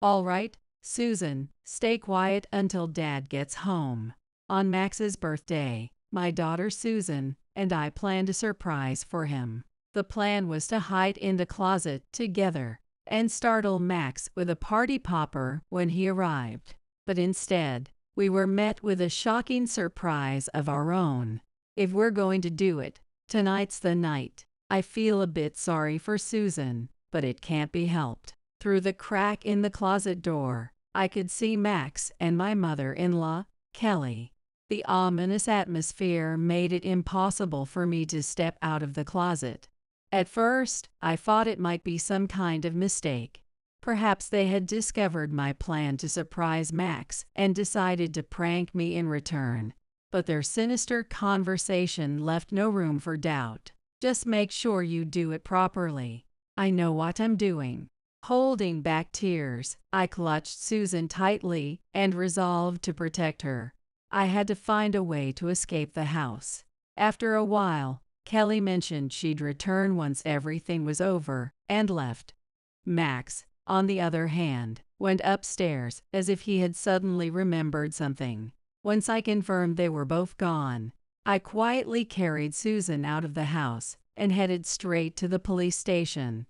All right, Susan, stay quiet until Dad gets home. On Max's birthday, my daughter Susan and I planned a surprise for him. The plan was to hide in the closet together and startle Max with a party popper when he arrived. But instead, we were met with a shocking surprise of our own. If we're going to do it, tonight's the night. I feel a bit sorry for Susan, but it can't be helped. Through the crack in the closet door, I could see Max and my mother-in-law, Kelly. The ominous atmosphere made it impossible for me to step out of the closet. At first, I thought it might be some kind of mistake. Perhaps they had discovered my plan to surprise Max and decided to prank me in return. But their sinister conversation left no room for doubt. Just make sure you do it properly. I know what I'm doing. Holding back tears, I clutched Susan tightly and resolved to protect her. I had to find a way to escape the house. After a while, Kelly mentioned she'd return once everything was over and left. Max, on the other hand, went upstairs as if he had suddenly remembered something. Once I confirmed they were both gone, I quietly carried Susan out of the house and headed straight to the police station.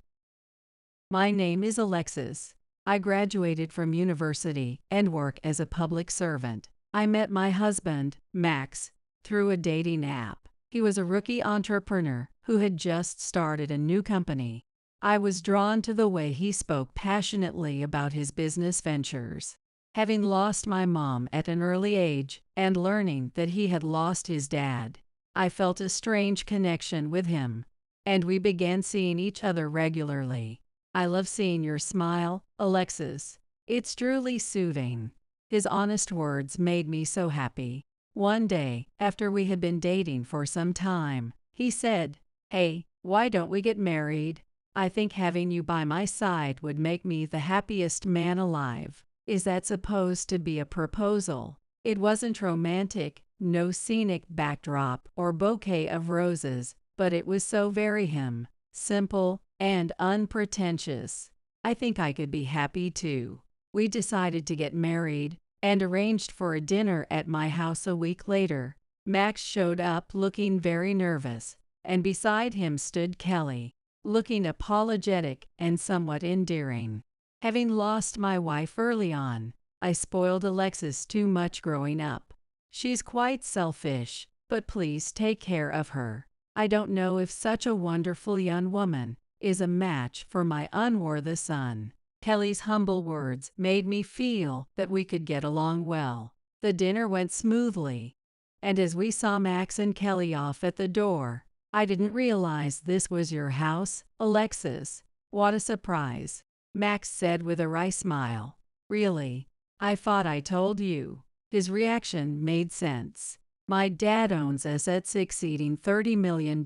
My name is Alexis. I graduated from university and work as a public servant. I met my husband, Max, through a dating app. He was a rookie entrepreneur who had just started a new company. I was drawn to the way he spoke passionately about his business ventures. Having lost my mom at an early age and learning that he had lost his dad, I felt a strange connection with him, and we began seeing each other regularly. I love seeing your smile, Alexis. It's truly soothing. His honest words made me so happy. One day, after we had been dating for some time, he said, "Hey, why don't we get married? I think having you by my side would make me the happiest man alive." Is that supposed to be a proposal? It wasn't romantic, no scenic backdrop or bouquet of roses, but it was so very him, simple and unpretentious. I think I could be happy too. We decided to get married and arranged for a dinner at my house a week later. Max showed up looking very nervous, and beside him stood Kelly, looking apologetic and somewhat endearing. Having lost my wife early on, I spoiled Alexis too much growing up. She's quite selfish, but please take care of her. I don't know if such a wonderful young woman is a match for my unworthy son. Kelly's humble words made me feel that we could get along well. The dinner went smoothly, and as we saw Max and Kelly off at the door, I didn't realize this was your house, Alexis. What a surprise, Max said with a wry smile. Really? I thought I told you. His reaction made sense. My dad owns assets exceeding $30 million,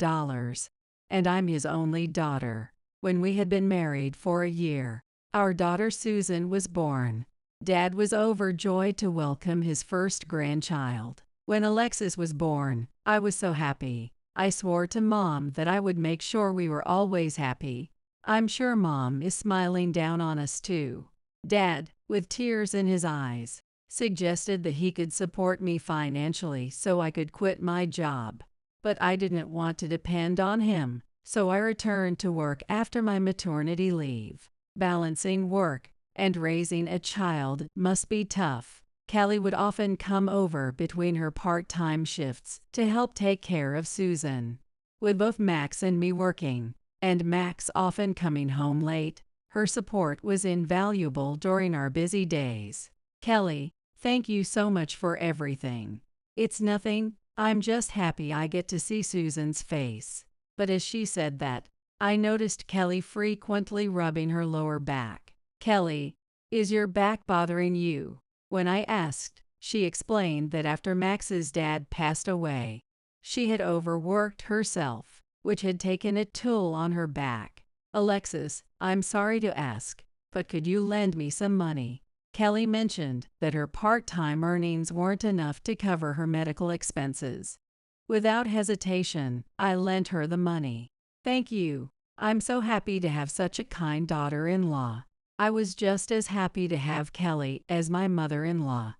and I'm his only daughter. When we had been married for a year, our daughter Susan was born. Dad was overjoyed to welcome his first grandchild. When Alexis was born, I was so happy. I swore to Mom that I would make sure we were always happy. I'm sure Mom is smiling down on us too. Dad, with tears in his eyes, suggested that he could support me financially so I could quit my job. But I didn't want to depend on him, so I returned to work after my maternity leave. Balancing work and raising a child must be tough. Kelly would often come over between her part-time shifts to help take care of Susan. With both Max and me working, and Max often coming home late, her support was invaluable during our busy days. Kelly, thank you so much for everything. It's nothing, I'm just happy I get to see Susan's face. But as she said that, I noticed Kelly frequently rubbing her lower back. Kelly, is your back bothering you? When I asked, she explained that after Max's dad passed away, she had overworked herself, which had taken a toll on her back. Alexis, I'm sorry to ask, but could you lend me some money? Kelly mentioned that her part-time earnings weren't enough to cover her medical expenses. Without hesitation, I lent her the money. Thank you. I'm so happy to have such a kind daughter-in-law. I was just as happy to have Kelly as my mother-in-law.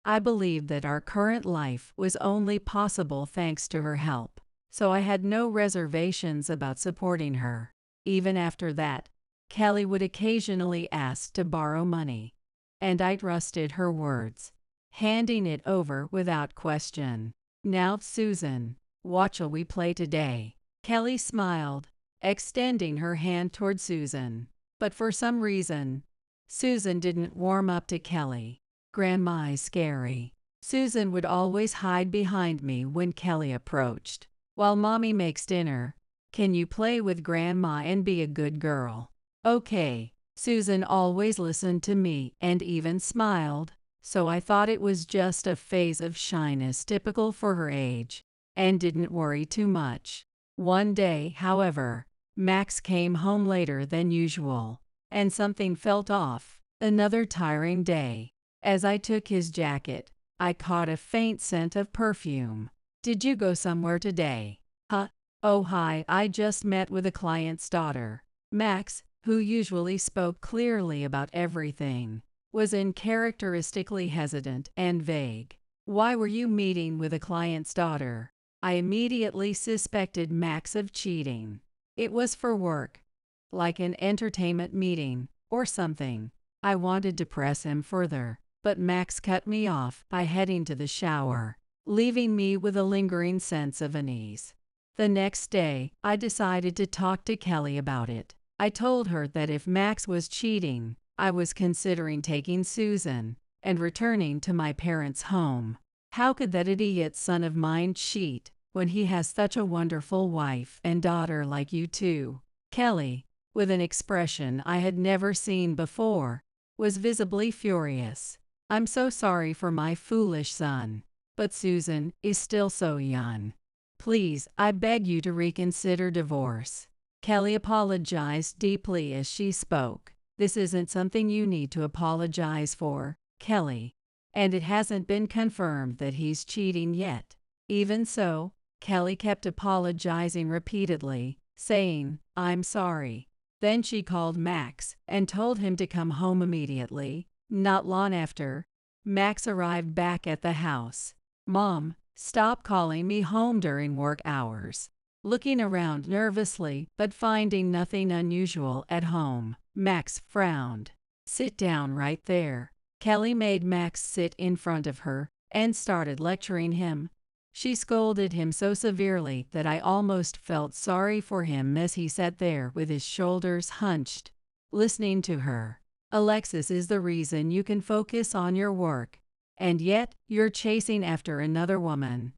I believed that our current life was only possible thanks to her help, so I had no reservations about supporting her. Even after that, Kelly would occasionally ask to borrow money, and I trusted her words, handing it over without question. "Now, Susan, what shall we play today?" Kelly smiled, extending her hand toward Susan. But for some reason, Susan didn't warm up to Kelly. "Grandma's scary." Susan would always hide behind me when Kelly approached. "While Mommy makes dinner, can you play with Grandma and be a good girl?" "Okay." Susan always listened to me and even smiled, so I thought it was just a phase of shyness typical for her age, and didn't worry too much. One day, however, Max came home later than usual, and something felt off. Another tiring day. As I took his jacket, I caught a faint scent of perfume. "Did you go somewhere today?" "Huh? Oh hi, I just met with a client's daughter." Max, who usually spoke clearly about everything, was uncharacteristically hesitant and vague. "Why were you meeting with a client's daughter?" I immediately suspected Max of cheating. "It was for work, like an entertainment meeting or something." I wanted to press him further, but Max cut me off by heading to the shower, leaving me with a lingering sense of unease. The next day, I decided to talk to Kelly about it. I told her that if Max was cheating, I was considering taking Susan and returning to my parents' home. How could that idiot son of mine cheat when he has such a wonderful wife and daughter like you two? Kelly, with an expression I had never seen before, was visibly furious. "I'm so sorry for my foolish son, but Susan is still so young. Please, I beg you to reconsider divorce." Kelly apologized deeply as she spoke. "This isn't something you need to apologize for, Kelly. And it hasn't been confirmed that he's cheating yet." Even so, Kelly kept apologizing repeatedly, saying, "I'm sorry." Then she called Max and told him to come home immediately. Not long after, Max arrived back at the house. "Mom, stop calling me home during work hours." Looking around nervously but finding nothing unusual at home, Max frowned. "Sit down right there." Kelly made Max sit in front of her and started lecturing him. She scolded him so severely that I almost felt sorry for him as he sat there with his shoulders hunched, listening to her. "Alexis is the reason you can focus on your work, and yet you're chasing after another woman.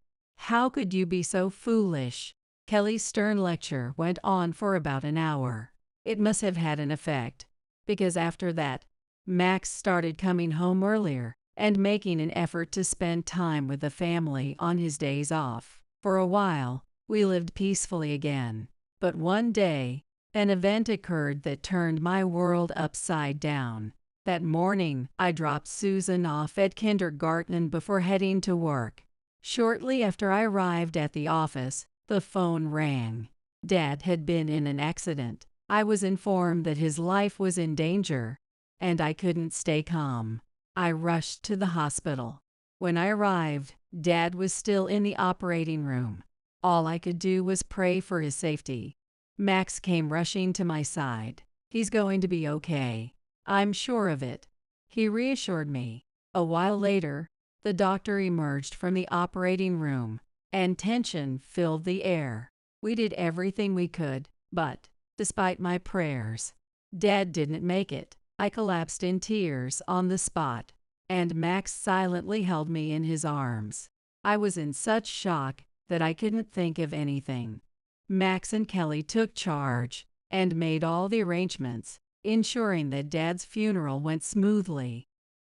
How could you be so foolish?" Kelly's stern lecture went on for about an hour. It must have had an effect, because after that, Max started coming home earlier and making an effort to spend time with the family on his days off. For a while, we lived peacefully again. But one day, an event occurred that turned my world upside down. That morning, I dropped Susan off at kindergarten before heading to work. Shortly after I arrived at the office, the phone rang. Dad had been in an accident. I was informed that his life was in danger, and I couldn't stay calm. I rushed to the hospital. When I arrived, Dad was still in the operating room. All I could do was pray for his safety. Max came rushing to my side. "He's going to be okay. I'm sure of it," he reassured me. A while later, the doctor emerged from the operating room, and tension filled the air. We did everything we could, but, despite my prayers, Dad didn't make it. I collapsed in tears on the spot, and Max silently held me in his arms. I was in such shock that I couldn't think of anything. Max and Kelly took charge and made all the arrangements, ensuring that Dad's funeral went smoothly.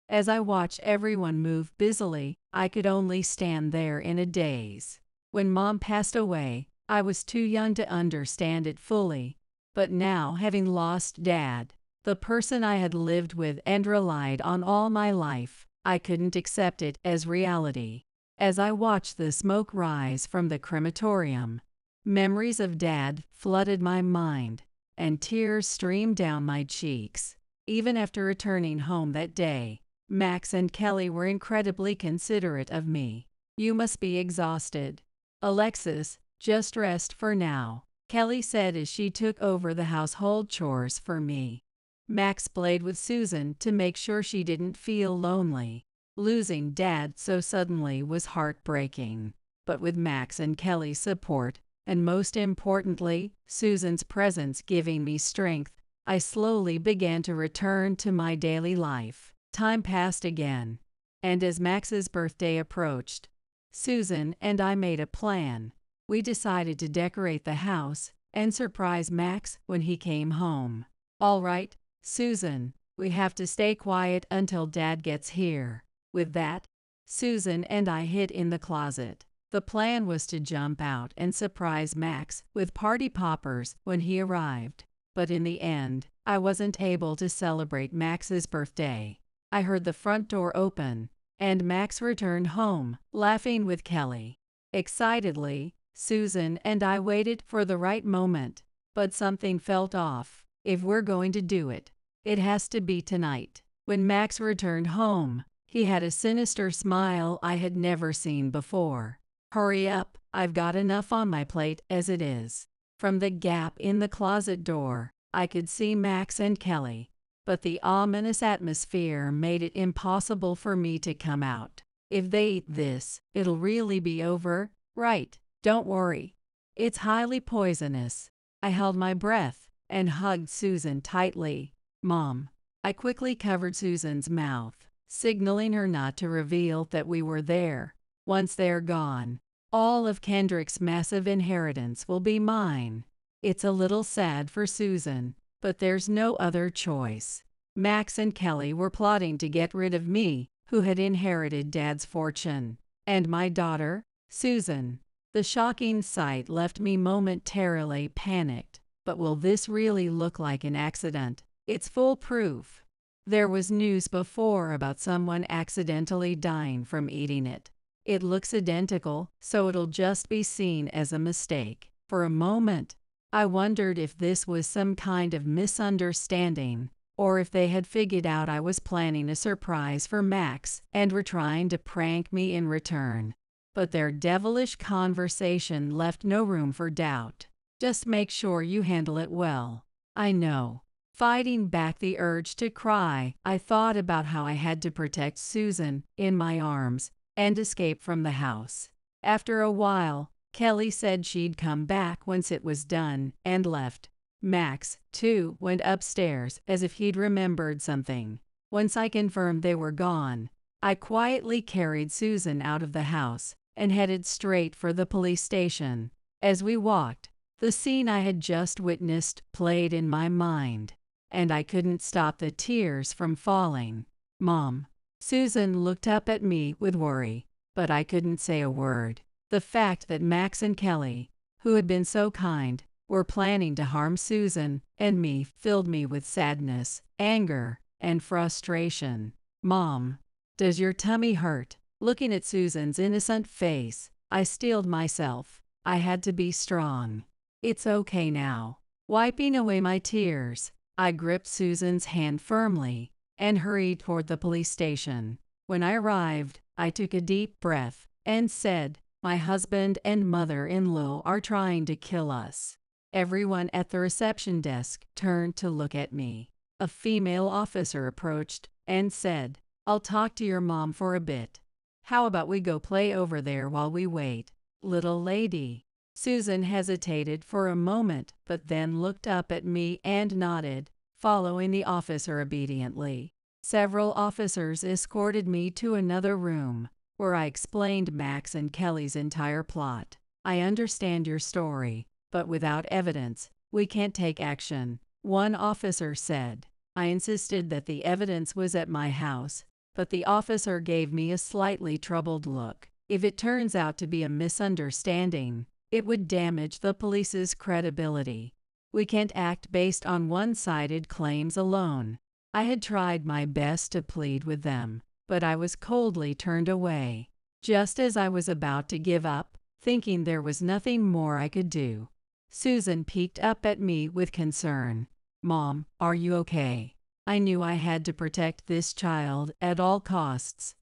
As I watched everyone move busily, I could only stand there in a daze. When Mom passed away, I was too young to understand it fully, but now, having lost Dad, the person I had lived with and relied on all my life, I couldn't accept it as reality. As I watched the smoke rise from the crematorium, memories of Dad flooded my mind, and tears streamed down my cheeks. Even after returning home that day, Max and Kelly were incredibly considerate of me. You must be exhausted, Alexis, just rest for now, Kelly said as she took over the household chores for me. Max played with Susan to make sure she didn't feel lonely. Losing Dad so suddenly was heartbreaking, but with Max and Kelly's support, and most importantly, Susan's presence giving me strength, I slowly began to return to my daily life. Time passed again, and as Max's birthday approached, Susan and I made a plan. We decided to decorate the house and surprise Max when he came home. All right, Susan, we have to stay quiet until Dad gets here. With that, Susan and I hid in the closet. The plan was to jump out and surprise Max with party poppers when he arrived. But in the end, I wasn't able to celebrate Max's birthday. I heard the front door open, and Max returned home, laughing with Kelly. Excitedly, Susan and I waited for the right moment, but something felt off. If we're going to do it, it has to be tonight. When Max returned home, he had a sinister smile I had never seen before. Hurry up, I've got enough on my plate as it is. From the gap in the closet door, I could see Max and Kelly, but the ominous atmosphere made it impossible for me to come out. If they eat this, it'll really be over, right? Don't worry. It's highly poisonous. I held my breath and hugged Susan tightly. Mom. I quickly covered Susan's mouth, signaling her not to reveal that we were there. Once they're gone, all of Kendrick's massive inheritance will be mine. It's a little sad for Susan, but there's no other choice. Max and Kelly were plotting to get rid of me, who had inherited Dad's fortune, and my daughter, Susan. The shocking sight left me momentarily panicked. But will this really look like an accident? It's foolproof. There was news before about someone accidentally dying from eating it. It looks identical, so it'll just be seen as a mistake. For a moment, I wondered if this was some kind of misunderstanding, or if they had figured out I was planning a surprise for Max and were trying to prank me in return. But their devilish conversation left no room for doubt. Just make sure you handle it well. I know. Fighting back the urge to cry, I thought about how I had to protect Susan in my arms and escape from the house. After a while, Kelly said she'd come back once it was done and left. Max, too, went upstairs as if he'd remembered something. Once I confirmed they were gone, I quietly carried Susan out of the house and headed straight for the police station. As we walked, the scene I had just witnessed played in my mind, and I couldn't stop the tears from falling. Mom. Susan looked up at me with worry, but I couldn't say a word. The fact that Max and Kelly, who had been so kind, were planning to harm Susan and me filled me with sadness, anger, and frustration. Mom. Does your tummy hurt? Looking at Susan's innocent face, I steeled myself. I had to be strong. It's okay now. Wiping away my tears, I gripped Susan's hand firmly and hurried toward the police station. When I arrived, I took a deep breath and said, "My husband and mother-in-law are trying to kill us." Everyone at the reception desk turned to look at me. A female officer approached and said, "I'll talk to your mom for a bit. How about we go play over there while we wait, little lady?" Susan hesitated for a moment but then looked up at me and nodded, following the officer obediently. Several officers escorted me to another room, where I explained Max and Kelly's entire plot. "I understand your story, but without evidence, we can't take action," one officer said. I insisted that the evidence was at my house, but the officer gave me a slightly troubled look. If it turns out to be a misunderstanding, it would damage the police's credibility. We can't act based on one-sided claims alone. I had tried my best to plead with them, but I was coldly turned away. Just as I was about to give up, thinking there was nothing more I could do, Susan peeked up at me with concern. "Mom, are you okay?" I knew I had to protect this child at all costs.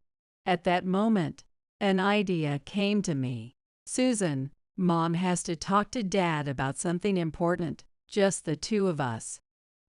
At that moment, an idea came to me. Susan, Mom has to talk to Dad about something important, just the two of us.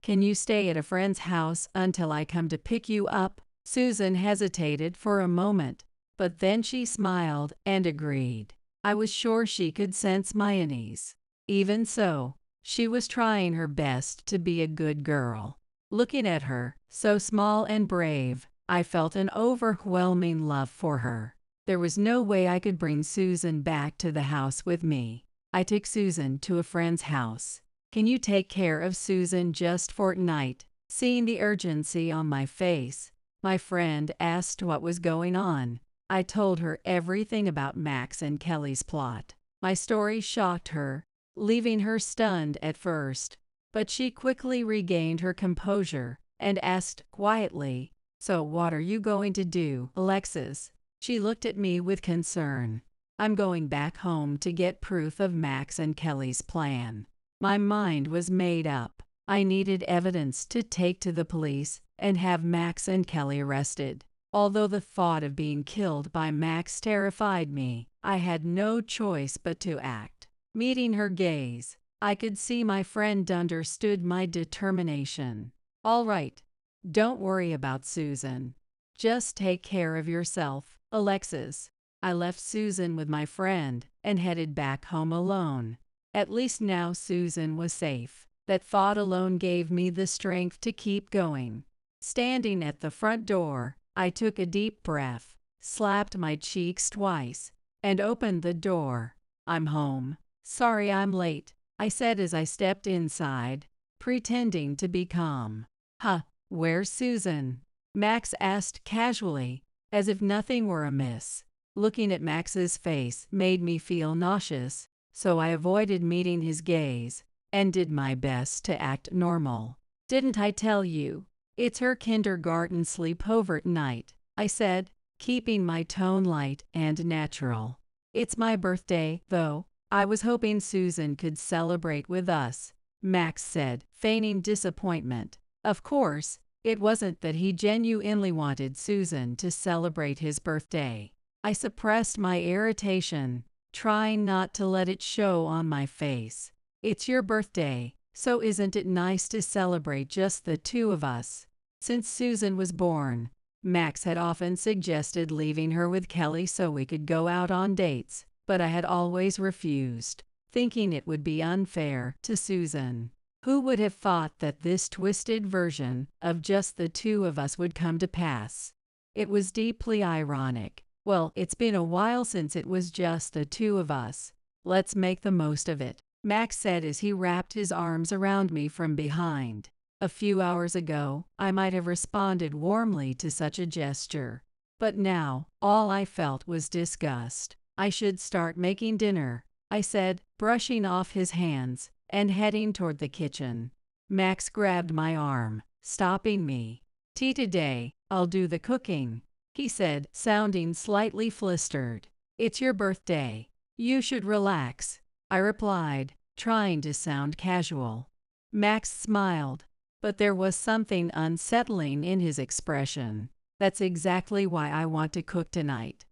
Can you stay at a friend's house until I come to pick you up? Susan hesitated for a moment, but then she smiled and agreed. I was sure she could sense my unease. Even so, she was trying her best to be a good girl. Looking at her, so small and brave, I felt an overwhelming love for her. There was no way I could bring Susan back to the house with me. I took Susan to a friend's house. Can you take care of Susan just for tonight? Seeing the urgency on my face, my friend asked what was going on. I told her everything about Max and Kelly's plot. My story shocked her, leaving her stunned at first, but she quickly regained her composure and asked quietly, "So what are you going to do, Alexis?" She looked at me with concern. "I'm going back home to get proof of Max and Kelly's plan." My mind was made up. I needed evidence to take to the police and have Max and Kelly arrested. Although the thought of being killed by Max terrified me, I had no choice but to act. Meeting her gaze, I could see my friend understood my determination. "All right, don't worry about Susan. Just take care of yourself, Alexis." I left Susan with my friend and headed back home alone. At least now Susan was safe. That thought alone gave me the strength to keep going. Standing at the front door, I took a deep breath, slapped my cheeks twice, and opened the door. "I'm home. Sorry I'm late," I said as I stepped inside, pretending to be calm. "Huh, where's Susan?" Max asked casually, as if nothing were amiss. Looking at Max's face made me feel nauseous, so I avoided meeting his gaze and did my best to act normal. "Didn't I tell you? It's her kindergarten sleepover night," I said, keeping my tone light and natural. "It's my birthday, though. I was hoping Susan could celebrate with us," Max said, feigning disappointment. Of course, it wasn't that he genuinely wanted Susan to celebrate his birthday. I suppressed my irritation, trying not to let it show on my face. "It's your birthday, so isn't it nice to celebrate just the two of us?" Since Susan was born, Max had often suggested leaving her with Kelly so we could go out on dates, but I had always refused, thinking it would be unfair to Susan. Who would have thought that this twisted version of just the two of us would come to pass? It was deeply ironic. Well, it's been a while since it was just the two of us. Let's make the most of it, Max said as he wrapped his arms around me from behind. A few hours ago, I might have responded warmly to such a gesture, but now, all I felt was disgust. "I should start making dinner," I said, brushing off his hands and heading toward the kitchen. Max grabbed my arm, stopping me. "Tea today, I'll do the cooking," he said, sounding slightly flustered. "It's your birthday. You should relax," I replied, trying to sound casual. Max smiled, but there was something unsettling in his expression. "That's exactly why I want to cook tonight.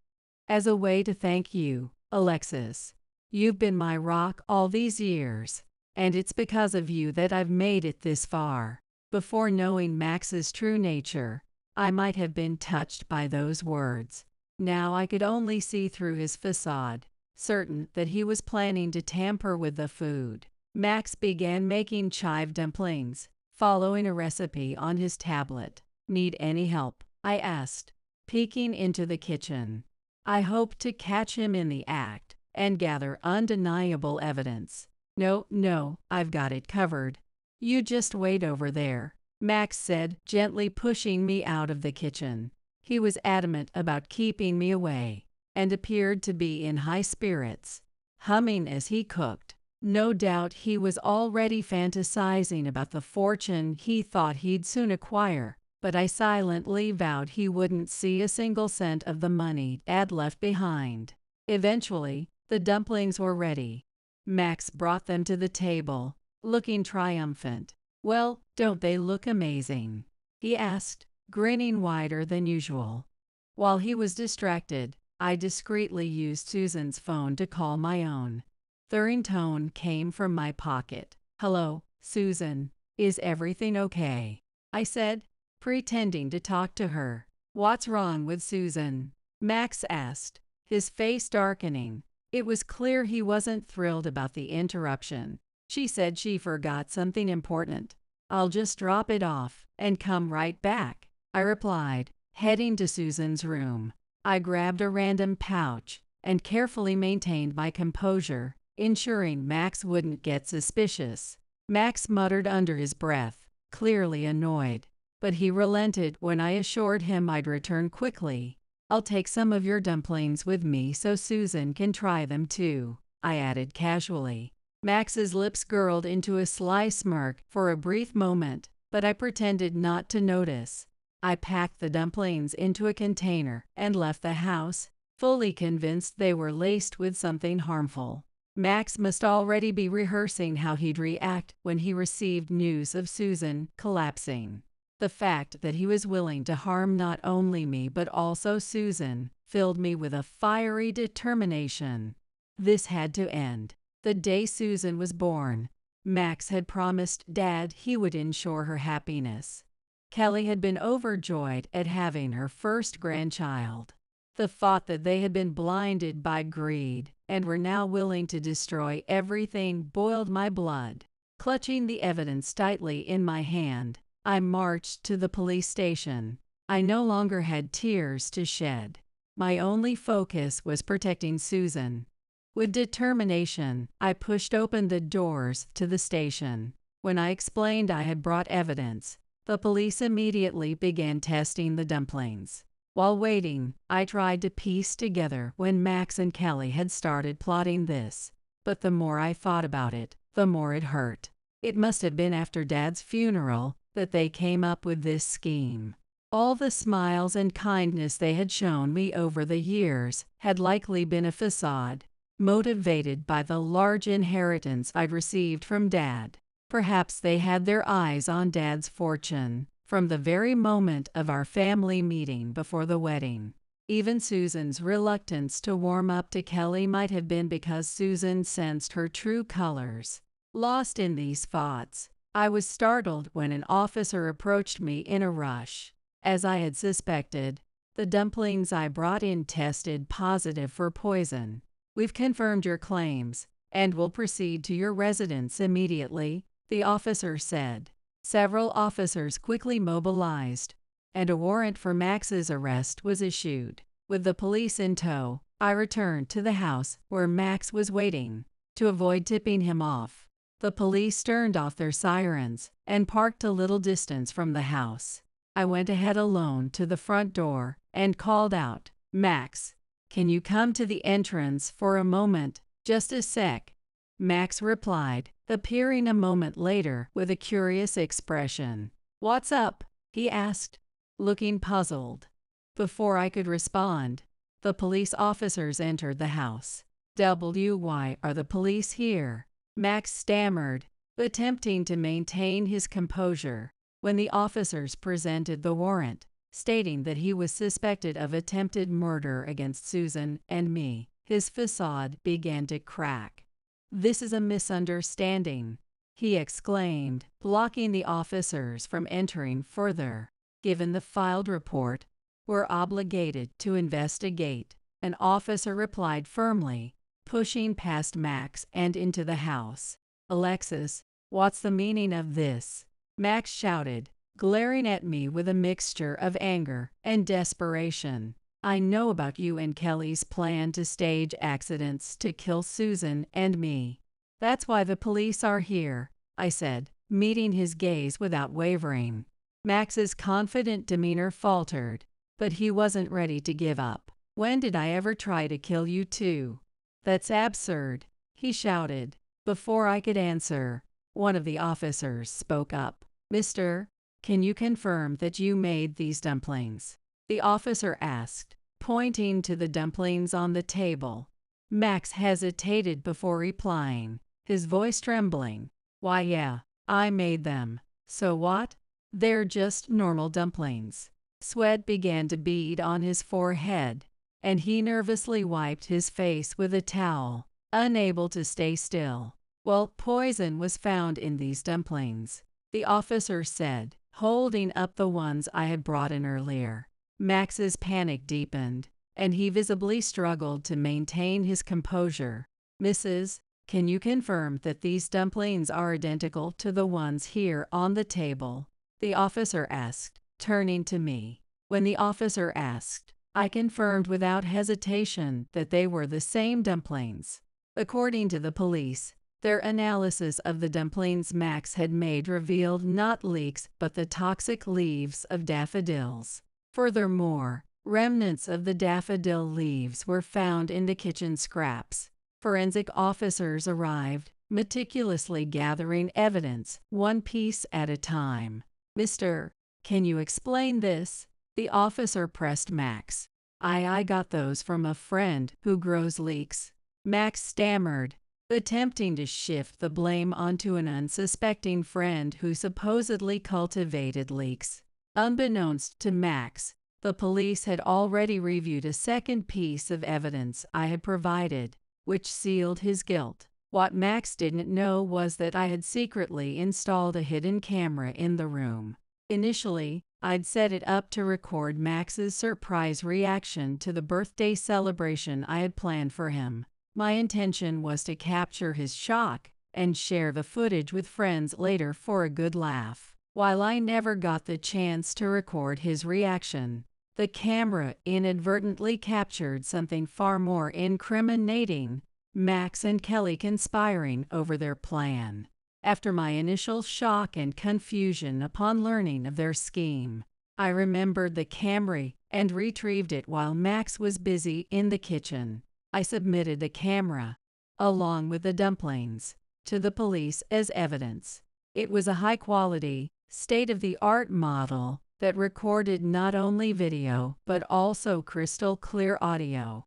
As a way to thank you, Alexis. You've been my rock all these years, and it's because of you that I've made it this far." Before knowing Max's true nature, I might have been touched by those words. Now I could only see through his facade, certain that he was planning to tamper with the food. Max began making chive dumplings, following a recipe on his tablet. "Need any help?" I asked, peeking into the kitchen. I hoped to catch him in the act and gather undeniable evidence. No, I've got it covered. You just wait over there," Max said, gently pushing me out of the kitchen. He was adamant about keeping me away, and appeared to be in high spirits, humming as he cooked. No doubt he was already fantasizing about the fortune he thought he'd soon acquire, but I silently vowed he wouldn't see a single cent of the money Dad left behind. Eventually, the dumplings were ready. Max brought them to the table, looking triumphant. "Well, don't they look amazing?" he asked, grinning wider than usual. While he was distracted, I discreetly used Susan's phone to call my own. The ringtone came from my pocket. "Hello, Susan. Is everything okay?" I said, pretending to talk to her. "What's wrong with Susan?" Max asked, his face darkening. It was clear he wasn't thrilled about the interruption. "She said she forgot something important. I'll just drop it off and come right back," I replied, heading to Susan's room. I grabbed a random pouch and carefully maintained my composure, ensuring Max wouldn't get suspicious. Max muttered under his breath, clearly annoyed, but he relented when I assured him I'd return quickly. "I'll take some of your dumplings with me so Susan can try them too," I added casually. Max's lips curled into a sly smirk for a brief moment, but I pretended not to notice. I packed the dumplings into a container and left the house, fully convinced they were laced with something harmful. Max must already be rehearsing how he'd react when he received news of Susan collapsing. The fact that he was willing to harm not only me but also Susan filled me with a fiery determination. This had to end. The day Susan was born, Max had promised Dad he would ensure her happiness. Kelly had been overjoyed at having her first grandchild. The thought that they had been blinded by greed and were now willing to destroy everything boiled my blood. Clutching the evidence tightly in my hand, I marched to the police station. I no longer had tears to shed. My only focus was protecting Susan. With determination, I pushed open the doors to the station. When I explained I had brought evidence, the police immediately began testing the dumplings. While waiting, I tried to piece together when Max and Kelly had started plotting this, but the more I thought about it, the more it hurt. It must have been after Dad's funeral that they came up with this scheme. All the smiles and kindness they had shown me over the years had likely been a facade, motivated by the large inheritance I'd received from Dad. Perhaps they had their eyes on Dad's fortune from the very moment of our family meeting before the wedding. Even Susan's reluctance to warm up to Kelly might have been because Susan sensed her true colors. Lost in these thoughts, I was startled when an officer approached me in a rush. As I had suspected, the dumplings I brought in tested positive for poison. "We've confirmed your claims and will proceed to your residence immediately," the officer said. Several officers quickly mobilized, and a warrant for Max's arrest was issued. With the police in tow, I returned to the house where Max was waiting. To avoid tipping him off, the police turned off their sirens and parked a little distance from the house. I went ahead alone to the front door and called out, "Max, can you come to the entrance for a moment? Just a sec." Max replied, appearing a moment later with a curious expression. "What's up?" he asked, looking puzzled. Before I could respond, the police officers entered the house. "Why are the police here?" Max stammered, attempting to maintain his composure. When the officers presented the warrant, stating that he was suspected of attempted murder against Susan and me, his facade began to crack. "This is a misunderstanding," he exclaimed, blocking the officers from entering further. "Given the filed report, we're obligated to investigate," an officer replied firmly, pushing past Max and into the house. "Alexis, what's the meaning of this?" Max shouted, glaring at me with a mixture of anger and desperation. "I know about you and Kelly's plan to stage accidents to kill Susan and me. That's why the police are here," I said, meeting his gaze without wavering. Max's confident demeanor faltered, but he wasn't ready to give up. "When did I ever try to kill you too?" "That's absurd," he shouted. Before I could answer, one of the officers spoke up. "Mister, can you confirm that you made these dumplings?" the officer asked, pointing to the dumplings on the table. Max hesitated before replying, his voice trembling. "Why, yeah, I made them. So what?" They're just normal dumplings." Sweat began to bead on his forehead, and he nervously wiped his face with a towel, unable to stay still. "Well, poison was found in these dumplings," the officer said, holding up the ones I had brought in earlier. Max's panic deepened, and he visibly struggled to maintain his composure. "Mrs., can you confirm that these dumplings are identical to the ones here on the table?" the officer asked, turning to me. When the officer asked, I confirmed without hesitation that they were the same dumplings. According to the police, their analysis of the dumplings Max had made revealed not leeks but the toxic leaves of daffodils. Furthermore, remnants of the daffodil leaves were found in the kitchen scraps. Forensic officers arrived, meticulously gathering evidence, one piece at a time. "Mister, can you explain this?" the officer pressed Max. I got those from a friend who grows leeks," Max stammered, attempting to shift the blame onto an unsuspecting friend who supposedly cultivated leeks. Unbeknownst to Max, the police had already reviewed a second piece of evidence I had provided, which sealed his guilt. What Max didn't know was that I had secretly installed a hidden camera in the room. Initially, I'd set it up to record Max's surprise reaction to the birthday celebration I had planned for him. My intention was to capture his shock and share the footage with friends later for a good laugh. While I never got the chance to record his reaction, the camera inadvertently captured something far more incriminating: Max and Kelly conspiring over their plan. After my initial shock and confusion upon learning of their scheme, I remembered the camera and retrieved it while Max was busy in the kitchen. I submitted the camera, along with the dumplings, to the police as evidence. It was a high-quality, state-of-the-art model that recorded not only video but also crystal-clear audio.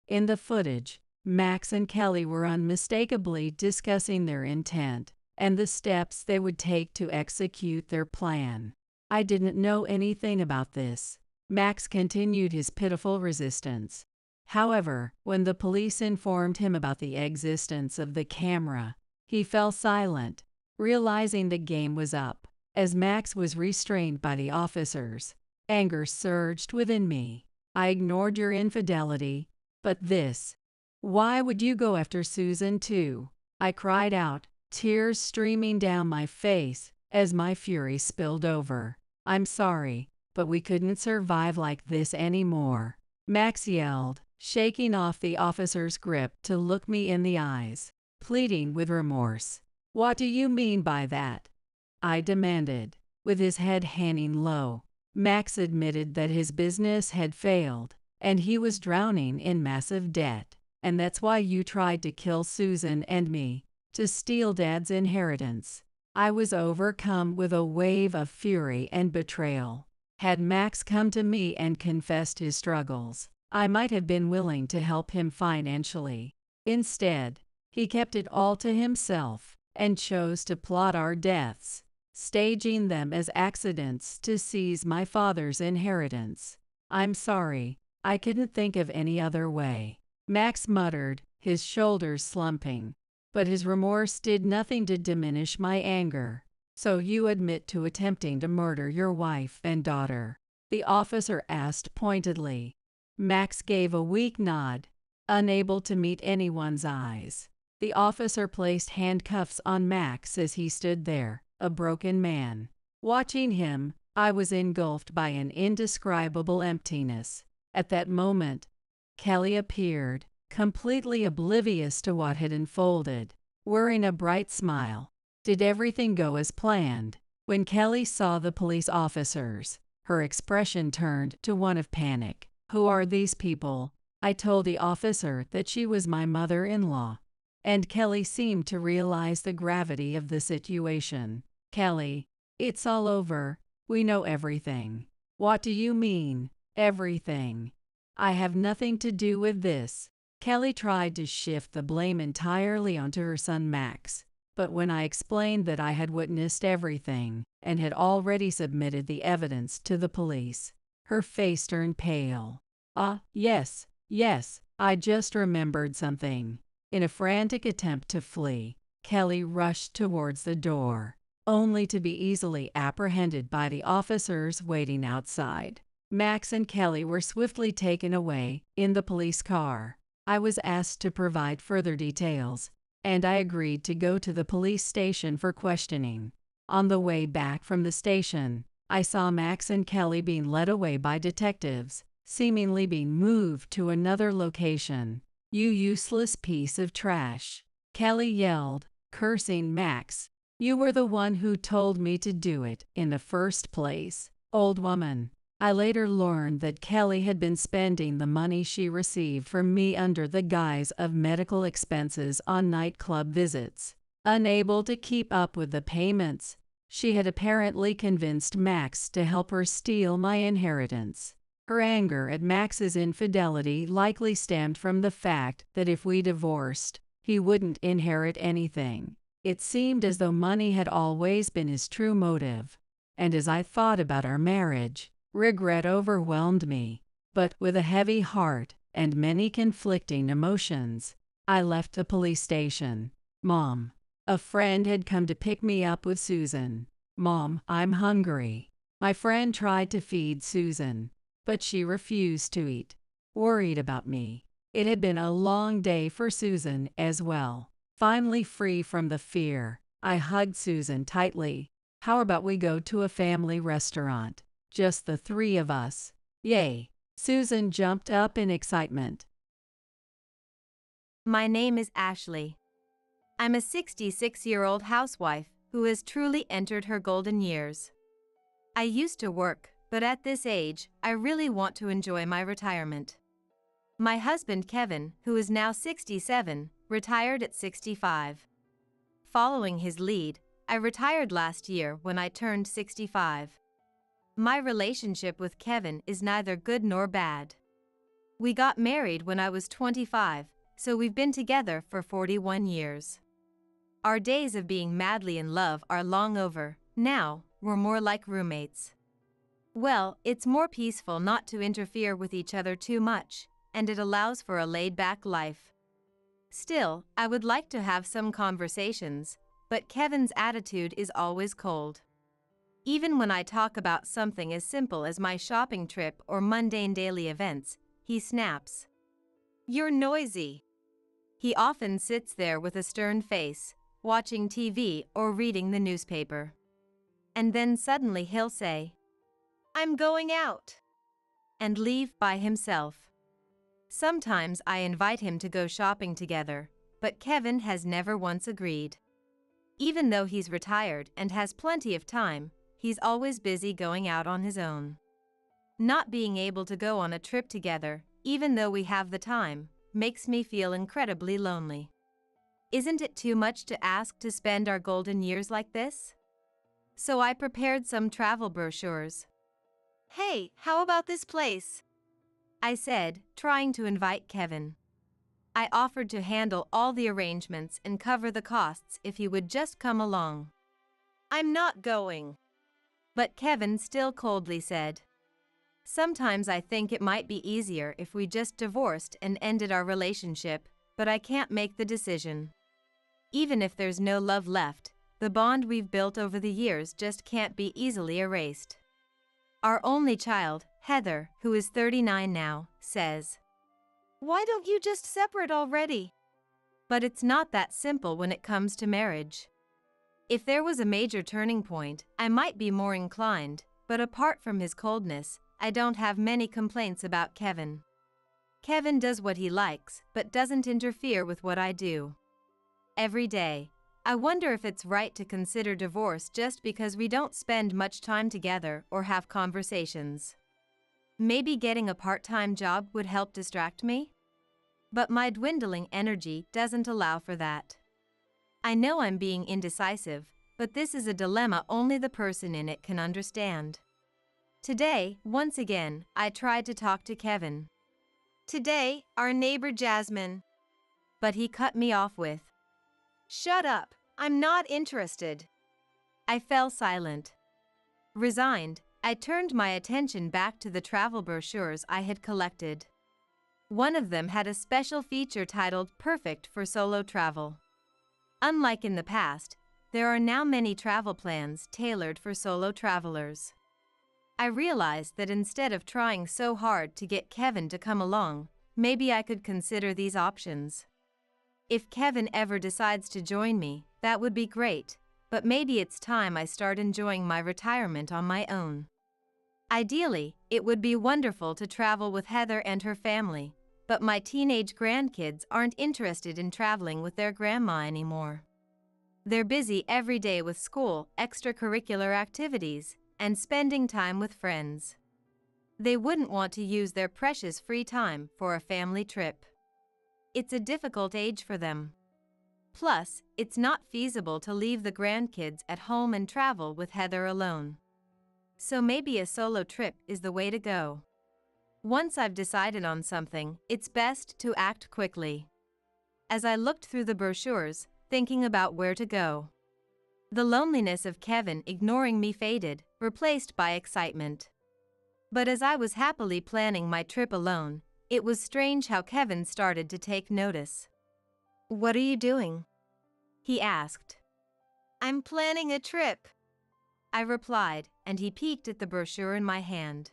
In the footage, Max and Kelly were unmistakably discussing their intent and the steps they would take to execute their plan. I didn't know anything about this. Max continued his pitiful resistance. However, when the police informed him about the existence of the camera, he fell silent, realizing the game was up. As Max was restrained by the officers, anger surged within me. "I ignored your infidelity, but this. Why would you go after Susan too?" I cried out, tears streaming down my face as my fury spilled over. "I'm sorry, but we couldn't survive like this anymore," Max yelled, shaking off the officer's grip to look me in the eyes, pleading with remorse. "What do you mean by that?" I demanded. With his head hanging low, Max admitted that his business had failed, and he was drowning in massive debt. "And that's why you tried to kill Susan and me, to steal Dad's inheritance." I was overcome with a wave of fury and betrayal. Had Max come to me and confessed his struggles, I might have been willing to help him financially. Instead, he kept it all to himself and chose to plot our deaths, staging them as accidents to seize my father's inheritance. "I'm sorry, I couldn't think of any other way," Max muttered, his shoulders slumping. But his remorse did nothing to diminish my anger. "So you admit to attempting to murder your wife and daughter?" the officer asked pointedly. Max gave a weak nod, unable to meet anyone's eyes. The officer placed handcuffs on Max as he stood there, a broken man. Watching him, I was engulfed by an indescribable emptiness. At that moment, Kelly appeared, completely oblivious to what had unfolded, wearing a bright smile. Did everything go as planned? When Kelly saw the police officers, her expression turned to one of panic. "Who are these people?" I told the officer that she was my mother-in-law, and Kelly seemed to realize the gravity of the situation. "Kelly, it's all over. We know everything." "What do you mean, everything?" "I have nothing to do with this." Kelly tried to shift the blame entirely onto her son Max. But when I explained that I had witnessed everything and had already submitted the evidence to the police, her face turned pale. Yes, yes, I just remembered something. In a frantic attempt to flee, Kelly rushed towards the door, only to be easily apprehended by the officers waiting outside. Max and Kelly were swiftly taken away in the police car. I was asked to provide further details, and I agreed to go to the police station for questioning. On the way back from the station, I saw Max and Kelly being led away by detectives, seemingly being moved to another location. "You useless piece of trash," Kelly yelled, cursing Max. "You were the one who told me to do it in the first place, old woman." I later learned that Kelly had been spending the money she received from me under the guise of medical expenses on nightclub visits. Unable to keep up with the payments, she had apparently convinced Max to help her steal my inheritance. Her anger at Max's infidelity likely stemmed from the fact that if we divorced, he wouldn't inherit anything. It seemed as though money had always been his true motive, and as I thought about our marriage, regret overwhelmed me. But with a heavy heart and many conflicting emotions, I left the police station. "Mom, a friend had come to pick me up with Susan. Mom, I'm hungry." My friend tried to feed Susan, but she refused to eat. Worried about me. It had been a long day for Susan as well. Finally free from the fear, I hugged Susan tightly. "How about we go to a family restaurant? Just the three of us." "Yay!" Susan jumped up in excitement. My name is Ashley. I'm a 66-year-old housewife who has truly entered her golden years. I used to work, but at this age, I really want to enjoy my retirement. My husband Kevin, who is now 67, retired at 65. Following his lead, I retired last year when I turned 65. My relationship with Kevin is neither good nor bad. We got married when I was 25, so we've been together for 41 years. Our days of being madly in love are long over. Now, we're more like roommates. Well, it's more peaceful not to interfere with each other too much, and it allows for a laid-back life. Still, I would like to have some conversations, but Kevin's attitude is always cold. Even when I talk about something as simple as my shopping trip or mundane daily events, he snaps. "You're noisy." He often sits there with a stern face, watching TV or reading the newspaper. And then suddenly he'll say, "I'm going out," and leave by himself. Sometimes I invite him to go shopping together, but Kevin has never once agreed. Even though he's retired and has plenty of time, he's always busy going out on his own. Not being able to go on a trip together, even though we have the time, makes me feel incredibly lonely. Isn't it too much to ask to spend our golden years like this? So I prepared some travel brochures. "Hey, how about this place?" I said, trying to invite Kevin. I offered to handle all the arrangements and cover the costs if he would just come along. "I'm not going." But Kevin still coldly said, "Sometimes I think it might be easier if we just divorced and ended our relationship, but I can't make the decision. Even if there's no love left, the bond we've built over the years just can't be easily erased." Our only child, Heather, who is 39 now, says, "Why don't you just separate already?" But it's not that simple when it comes to marriage. If there was a major turning point, I might be more inclined, but apart from his coldness, I don't have many complaints about Kevin. Kevin does what he likes, but doesn't interfere with what I do. Every day, I wonder if it's right to consider divorce just because we don't spend much time together or have conversations. Maybe getting a part-time job would help distract me? But my dwindling energy doesn't allow for that. I know I'm being indecisive, but this is a dilemma only the person in it can understand. Today, once again, I tried to talk to Kevin. "Today, our neighbor Jasmine." But he cut me off with, "Shut up, I'm not interested. I fell silent. Resigned, I turned my attention back to the travel brochures I had collected. One of them had a special feature titled Perfect for Solo Travel. Unlike in the past, there are now many travel plans tailored for solo travelers. I realized that instead of trying so hard to get Kevin to come along, maybe I could consider these options. If Kevin ever decides to join me, that would be great, but maybe it's time I start enjoying my retirement on my own. Ideally, it would be wonderful to travel with Heather and her family, but my teenage grandkids aren't interested in traveling with their grandma anymore. They're busy every day with school, extracurricular activities, and spending time with friends. They wouldn't want to use their precious free time for a family trip. It's a difficult age for them. Plus, it's not feasible to leave the grandkids at home and travel with Heather alone. So maybe a solo trip is the way to go. Once I've decided on something, it's best to act quickly. As I looked through the brochures, thinking about where to go, the loneliness of Kevin ignoring me faded, replaced by excitement. But as I was happily planning my trip alone, it was strange how Kevin started to take notice. "What are you doing?" he asked. "I'm planning a trip," I replied, and he peeked at the brochure in my hand.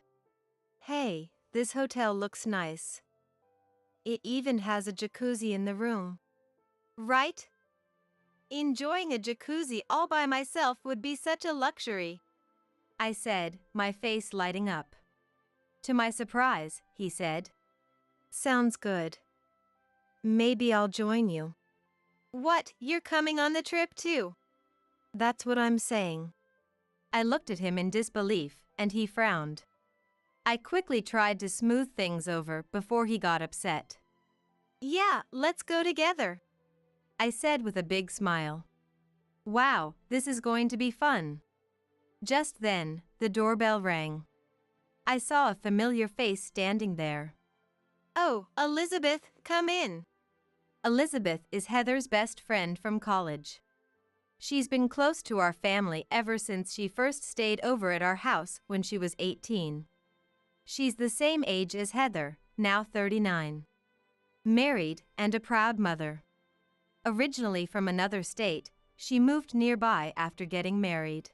"Hey, this hotel looks nice. It even has a jacuzzi in the room." "Right? Enjoying a jacuzzi all by myself would be such a luxury," I said, my face lighting up. To my surprise, he said, "Sounds good. Maybe I'll join you." "What, you're coming on the trip too?" "That's what I'm saying." I looked at him in disbelief, and he frowned. I quickly tried to smooth things over before he got upset. "Yeah, let's go together," I said with a big smile. "Wow, this is going to be fun." Just then, the doorbell rang. I saw a familiar face standing there. "Oh, Elizabeth, come in." Elizabeth is Heather's best friend from college. She's been close to our family ever since she first stayed over at our house when she was 18. She's the same age as Heather, now 39. Married and a proud mother. Originally from another state, she moved nearby after getting married.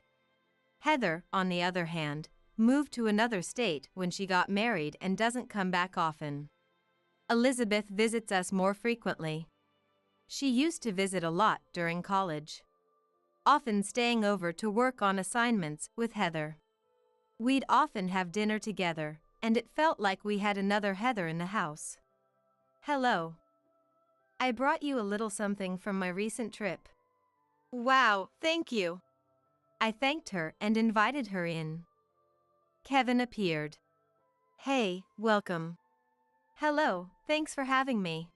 Heather, on the other hand, moved to another state when she got married and doesn't come back often. Elizabeth visits us more frequently. She used to visit a lot during college, often staying over to work on assignments with Heather. We'd often have dinner together, and it felt like we had another Heather in the house. "Hello. I brought you a little something from my recent trip." "Wow, thank you." I thanked her and invited her in. Kevin appeared. "Hey, welcome." "Hello, thanks for having me."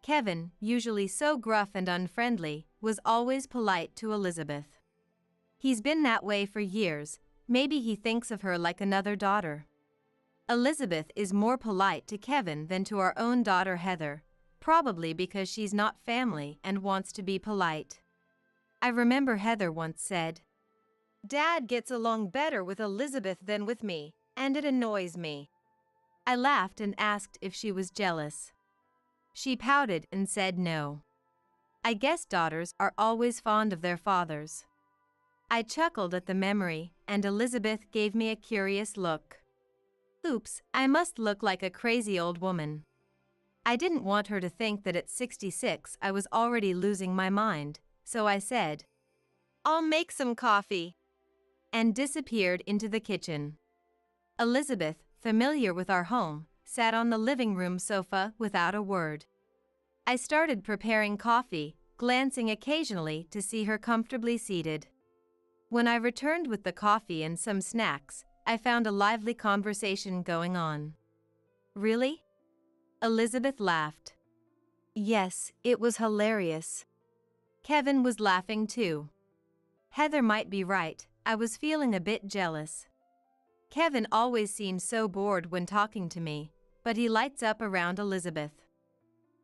Kevin, usually so gruff and unfriendly, was always polite to Elizabeth. He's been that way for years, maybe he thinks of her like another daughter. Elizabeth is more polite to Kevin than to our own daughter Heather, probably because she's not family and wants to be polite. I remember Heather once said, "Dad gets along better with Elizabeth than with me, and it annoys me." I laughed and asked if she was jealous. She pouted and said no. I guess daughters are always fond of their fathers. I chuckled at the memory, and Elizabeth gave me a curious look. Oops, I must look like a crazy old woman. I didn't want her to think that at 66 I was already losing my mind, so I said, "I'll make some coffee," and disappeared into the kitchen. Elizabeth, familiar with our home, sat on the living room sofa without a word. I started preparing coffee, glancing occasionally to see her comfortably seated. When I returned with the coffee and some snacks, I found a lively conversation going on. "Really?" Elizabeth laughed. "Yes, it was hilarious." Kevin was laughing too. Heather might be right, I was feeling a bit jealous. Kevin always seems so bored when talking to me, but he lights up around Elizabeth.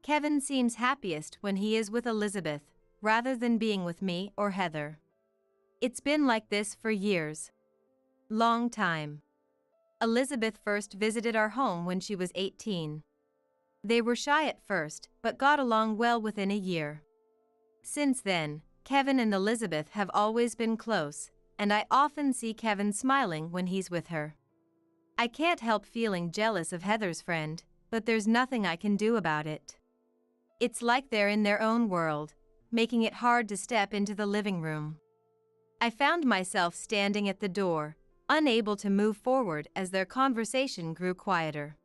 Kevin seems happiest when he is with Elizabeth, rather than being with me or Heather. It's been like this for years. Long time. Elizabeth first visited our home when she was 18. They were shy at first, but got along well within a year. Since then, Kevin and Elizabeth have always been close, and I often see Kevin smiling when he's with her. I can't help feeling jealous of Heather's friend, but there's nothing I can do about it. It's like they're in their own world, making it hard to step into the living room. I found myself standing at the door, unable to move forward as their conversation grew quieter.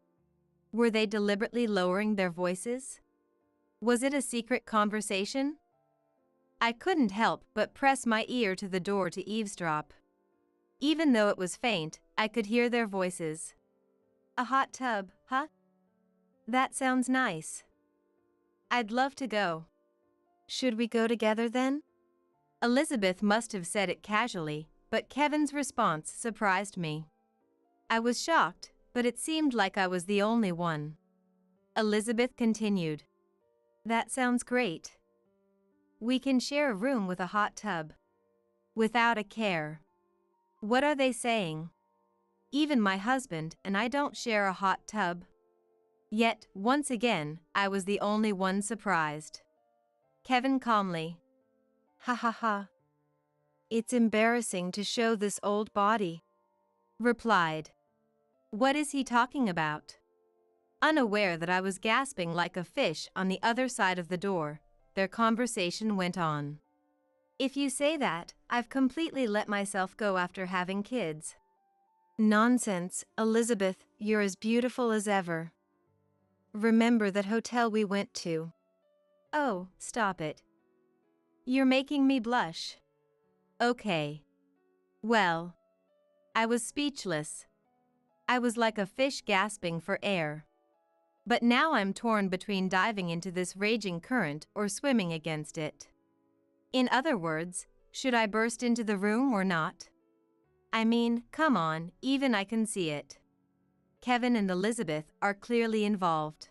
Were they deliberately lowering their voices? Was it a secret conversation? I couldn't help but press my ear to the door to eavesdrop. Even though it was faint, I could hear their voices. A hot tub, huh? That sounds nice. I'd love to go. Should we go together then? Elizabeth must have said it casually, but Kevin's response surprised me. I was shocked, but it seemed like I was the only one. Elizabeth continued. That sounds great. We can share a room with a hot tub. Without a care. What are they saying? Even my husband and I don't share a hot tub. Yet, once again, I was the only one surprised. Kevin calmly. Ha ha ha. It's embarrassing to show this old body. Replied. What is he talking about? Unaware that I was gasping like a fish on the other side of the door, their conversation went on. If you say that, I've completely let myself go after having kids. Nonsense, Elizabeth, you're as beautiful as ever. Remember that hotel we went to? Oh, stop it. You're making me blush. Okay. Well. I was speechless. I was like a fish gasping for air. But now I'm torn between diving into this raging current or swimming against it. In other words, should I burst into the room or not? I mean, come on, even I can see it. Kevin and Elizabeth are clearly involved.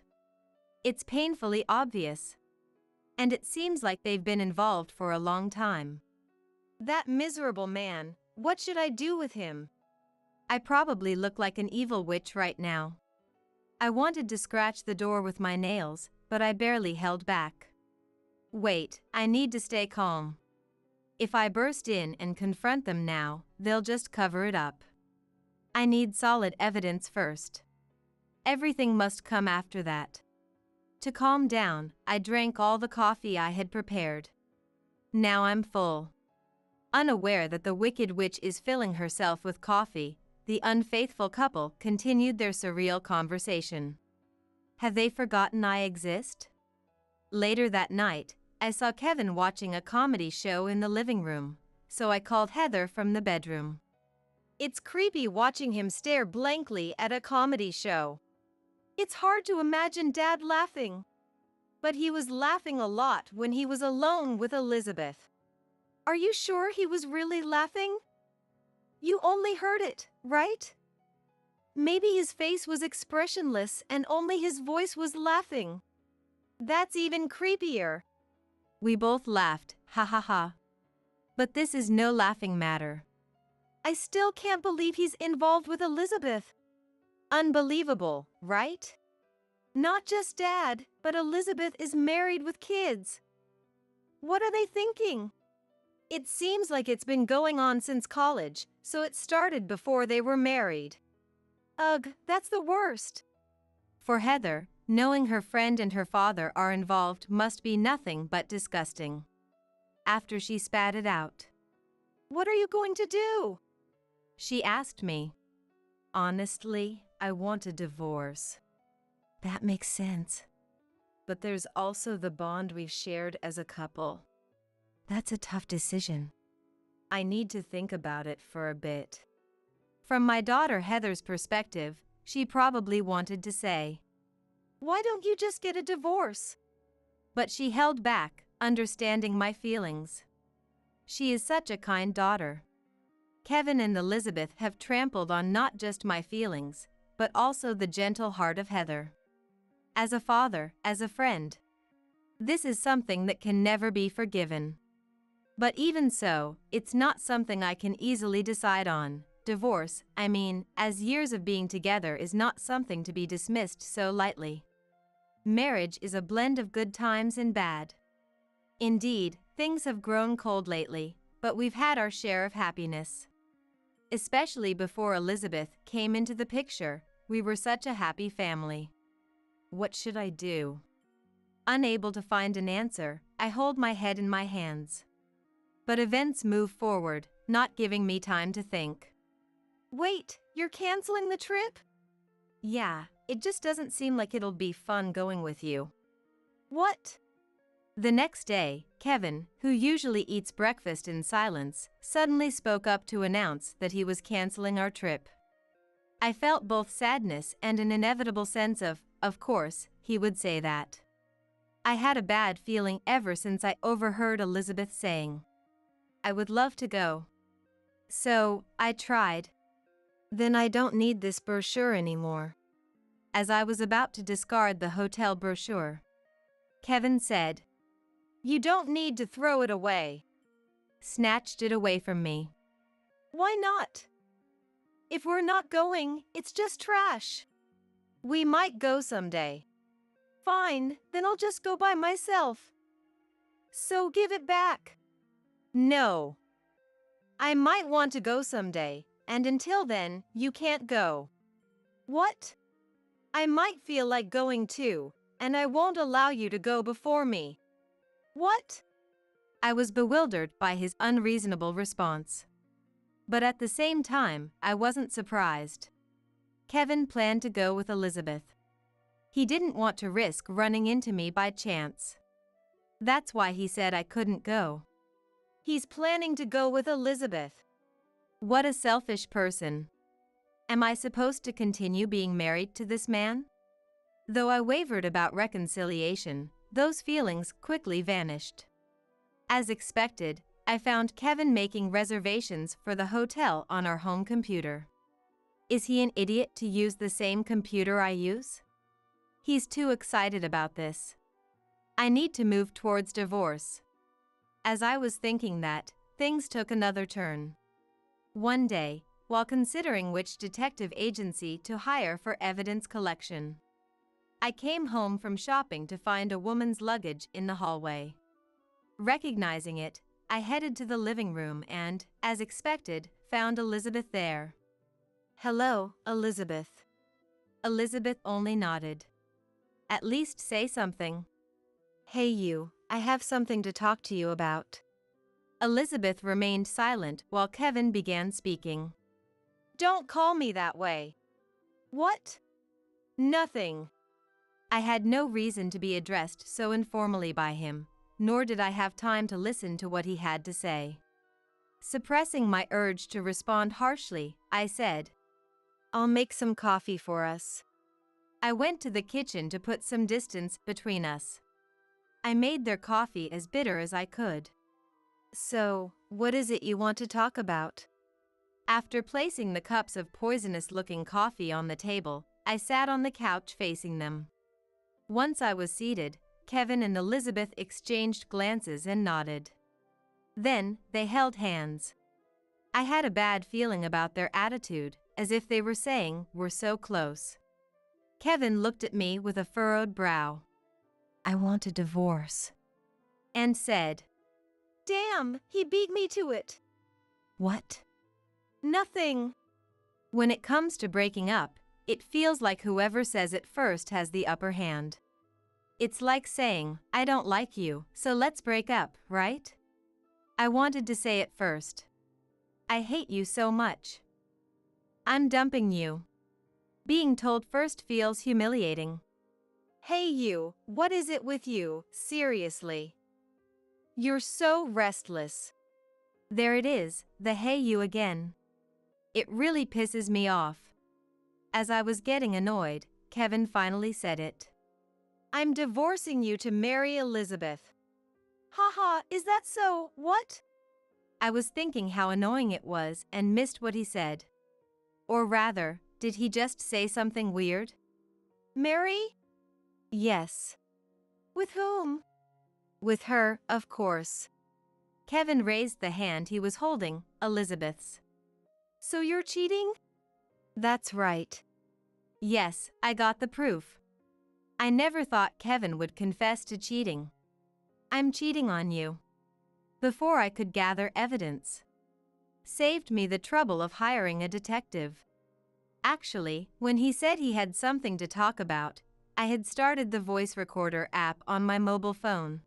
It's painfully obvious. And it seems like they've been involved for a long time. That miserable man, what should I do with him? I probably look like an evil witch right now. I wanted to scratch the door with my nails, but I barely held back. Wait, I need to stay calm. If I burst in and confront them now, they'll just cover it up. I need solid evidence first. Everything must come after that. To calm down, I drank all the coffee I had prepared. Now I'm full. Unaware that the wicked witch is filling herself with coffee, the unfaithful couple continued their surreal conversation. Have they forgotten I exist? Later that night, I saw Kevin watching a comedy show in the living room, so I called Heather from the bedroom. It's creepy watching him stare blankly at a comedy show. It's hard to imagine Dad laughing. But he was laughing a lot when he was alone with Elizabeth. Are you sure he was really laughing? You only heard it, right? Maybe his face was expressionless and only his voice was laughing. That's even creepier. We both laughed, ha ha ha. But this is no laughing matter. I still can't believe he's involved with Elizabeth. Unbelievable, right? Not just Dad, but Elizabeth is married with kids. What are they thinking? It seems like it's been going on since college, so it started before they were married. Ugh, that's the worst. For Heather, knowing her friend and her father are involved must be nothing but disgusting. After she spat it out. What are you going to do? She asked me. Honestly, I want a divorce. That makes sense. But there's also the bond we've shared as a couple. That's a tough decision. I need to think about it for a bit. From my daughter Heather's perspective, she probably wanted to say, why don't you just get a divorce? But she held back, understanding my feelings. She is such a kind daughter. Kevin and Elizabeth have trampled on not just my feelings, but also the gentle heart of Heather. As a father, as a friend. This is something that can never be forgiven. But even so, it's not something I can easily decide on. Divorce, as years of being together, is not something to be dismissed so lightly. Marriage is a blend of good times and bad. Indeed, things have grown cold lately, but we've had our share of happiness. Especially before Elizabeth came into the picture, we were such a happy family. What should I do? Unable to find an answer, I hold my head in my hands. But events move forward, not giving me time to think. Wait, you're canceling the trip? Yeah, it just doesn't seem like it'll be fun going with you. What? The next day, Kevin, who usually eats breakfast in silence, suddenly spoke up to announce that he was canceling our trip. I felt both sadness and an inevitable sense of course, he would say that. I had a bad feeling ever since I overheard Elizabeth saying, "I would love to go." So, I tried. Then I don't need this brochure anymore. As I was about to discard the hotel brochure, Kevin said, "You don't need to throw it away." Snatched it away from me. Why not? If we're not going, it's just trash. We might go someday. Fine, then I'll just go by myself. So give it back. No. I might want to go someday, and until then, you can't go. What? I might feel like going too, and I won't allow you to go before me. What? I was bewildered by his unreasonable response. But at the same time, I wasn't surprised. Kevin planned to go with Elizabeth. He didn't want to risk running into me by chance. That's why he said I couldn't go. He's planning to go with Elizabeth. What a selfish person. Am I supposed to continue being married to this man? Though I wavered about reconciliation, those feelings quickly vanished. As expected, I found Kevin making reservations for the hotel on our home computer. Is he an idiot to use the same computer I use? He's too excited about this. I need to move towards divorce. As I was thinking that, things took another turn. One day, while considering which detective agency to hire for evidence collection, I came home from shopping to find a woman's luggage in the hallway. Recognizing it, I headed to the living room and, as expected, found Elizabeth there. Hello, Elizabeth. Elizabeth only nodded. At least say something. Hey you, I have something to talk to you about. Elizabeth remained silent while Kevin began speaking. Don't call me that way. What? Nothing. I had no reason to be addressed so informally by him, nor did I have time to listen to what he had to say. Suppressing my urge to respond harshly, I said, I'll make some coffee for us. I went to the kitchen to put some distance between us. I made their coffee as bitter as I could. So, what is it you want to talk about? After placing the cups of poisonous-looking coffee on the table, I sat on the couch facing them. Once I was seated, Kevin and Elizabeth exchanged glances and nodded. Then, they held hands. I had a bad feeling about their attitude, as if they were saying, "We're so close." Kevin looked at me with a furrowed brow. I want a divorce. And said, Damn, he beat me to it. What? Nothing. When it comes to breaking up, it feels like whoever says it first has the upper hand. It's like saying, I don't like you, so let's break up, right? I wanted to say it first. I hate you so much. I'm dumping you. Being told first feels humiliating. Hey you, what is it with you, seriously? You're so restless. There it is, the hey you again. It really pisses me off. As I was getting annoyed, Kevin finally said it. I'm divorcing you to marry Elizabeth. Haha, is that so? What? I was thinking how annoying it was and missed what he said. Or rather, did he just say something weird? Marry? Yes. With whom? With her, of course. Kevin raised the hand he was holding, Elizabeth's. So you're cheating? That's right. Yes, I got the proof. I never thought Kevin would confess to cheating. I'm cheating on you. Before I could gather evidence. Saved me the trouble of hiring a detective. Actually, when he said he had something to talk about, I had started the voice recorder app on my mobile phone.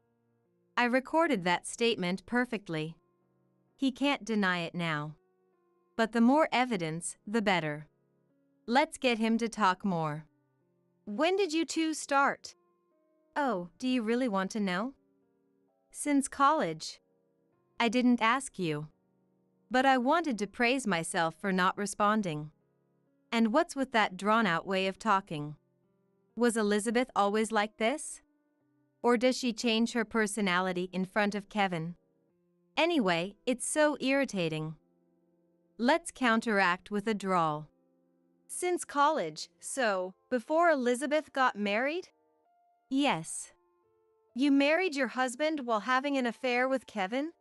I recorded that statement perfectly. He can't deny it now. But the more evidence, the better. Let's get him to talk more. When did you two start? Oh, do you really want to know? Since college. I didn't ask you. But I wanted to praise myself for not responding. And what's with that drawn-out way of talking? Was Elizabeth always like this? Or does she change her personality in front of Kevin? Anyway, it's so irritating. Let's counteract with a drawl. Since college, so before Elizabeth got married? Yes. You married your husband while having an affair with Kevin?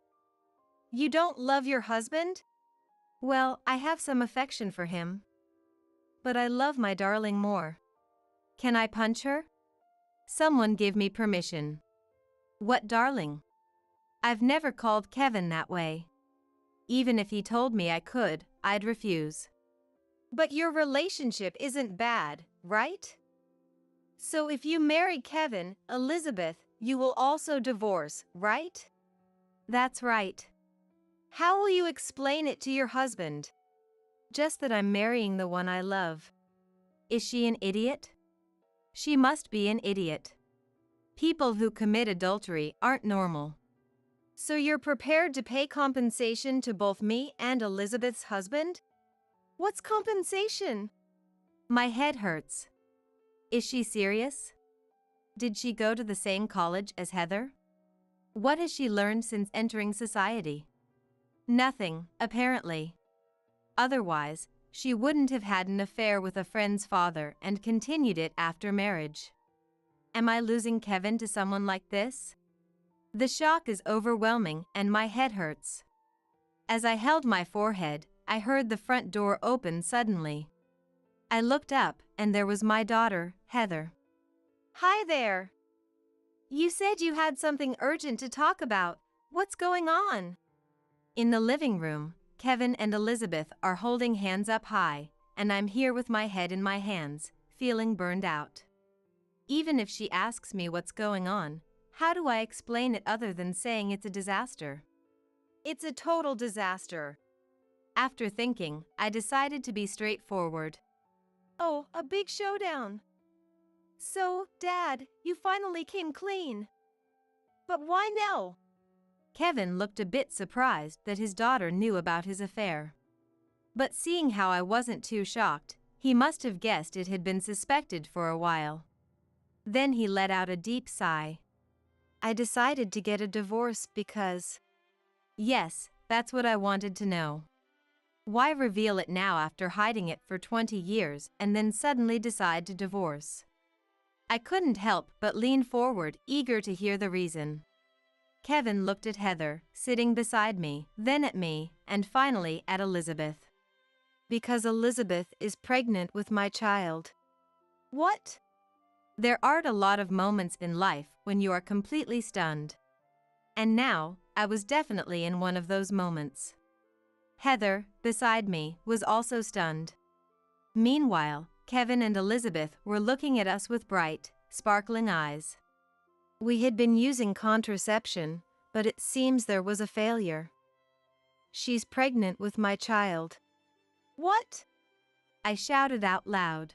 You don't love your husband? Well, I have some affection for him. But I love my darling more. Can I punch her? Someone give me permission. What darling? I've never called Kevin that way. Even if he told me I could, I'd refuse. But your relationship isn't bad, right? So if you marry Kevin, Elizabeth, you will also divorce, right? That's right. How will you explain it to your husband? Just that I'm marrying the one I love. Is she an idiot? She must be an idiot. People who commit adultery aren't normal. So you're prepared to pay compensation to both me and Elizabeth's husband? What's compensation? My head hurts. Is she serious? Did she go to the same college as Heather? What has she learned since entering society? Nothing, apparently. Otherwise, she wouldn't have had an affair with a friend's father and continued it after marriage. Am I losing Kevin to someone like this? The shock is overwhelming and my head hurts. As I held my forehead, I heard the front door open suddenly. I looked up and there was my daughter, Heather. Hi there. You said you had something urgent to talk about. What's going on? In the living room, Kevin and Elizabeth are holding hands up high, and I'm here with my head in my hands, feeling burned out. Even if she asks me what's going on, how do I explain it other than saying it's a disaster? It's a total disaster. After thinking, I decided to be straightforward. Oh, a big showdown. So, Dad, you finally came clean. But why now? Kevin looked a bit surprised that his daughter knew about his affair. But seeing how I wasn't too shocked, he must have guessed it had been suspected for a while. Then he let out a deep sigh. I decided to get a divorce because... Yes, that's what I wanted to know. Why reveal it now after hiding it for 20 years and then suddenly decide to divorce? I couldn't help but lean forward, eager to hear the reason. Kevin looked at Heather, sitting beside me, then at me, and finally at Elizabeth. Because Elizabeth is pregnant with my child. What? There aren't a lot of moments in life when you are completely stunned. And now, I was definitely in one of those moments. Heather, beside me, was also stunned. Meanwhile, Kevin and Elizabeth were looking at us with bright, sparkling eyes. We had been using contraception, but it seems there was a failure. She's pregnant with my child. What? I shouted out loud.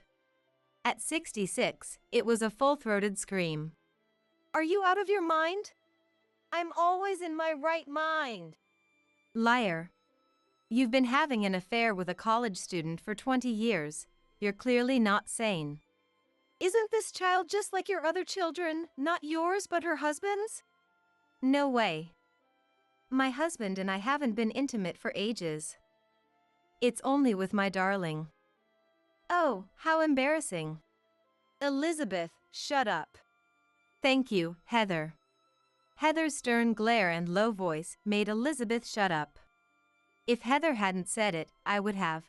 At 66, it was a full-throated scream. Are you out of your mind? I'm always in my right mind. Liar. You've been having an affair with a college student for 20 years. You're clearly not sane. Isn't this child just like your other children, not yours but her husband's? No way. My husband and I haven't been intimate for ages. It's only with my darling. Oh, how embarrassing. Elizabeth, shut up. Thank you, Heather. Heather's stern glare and low voice made Elizabeth shut up. If Heather hadn't said it, I would have.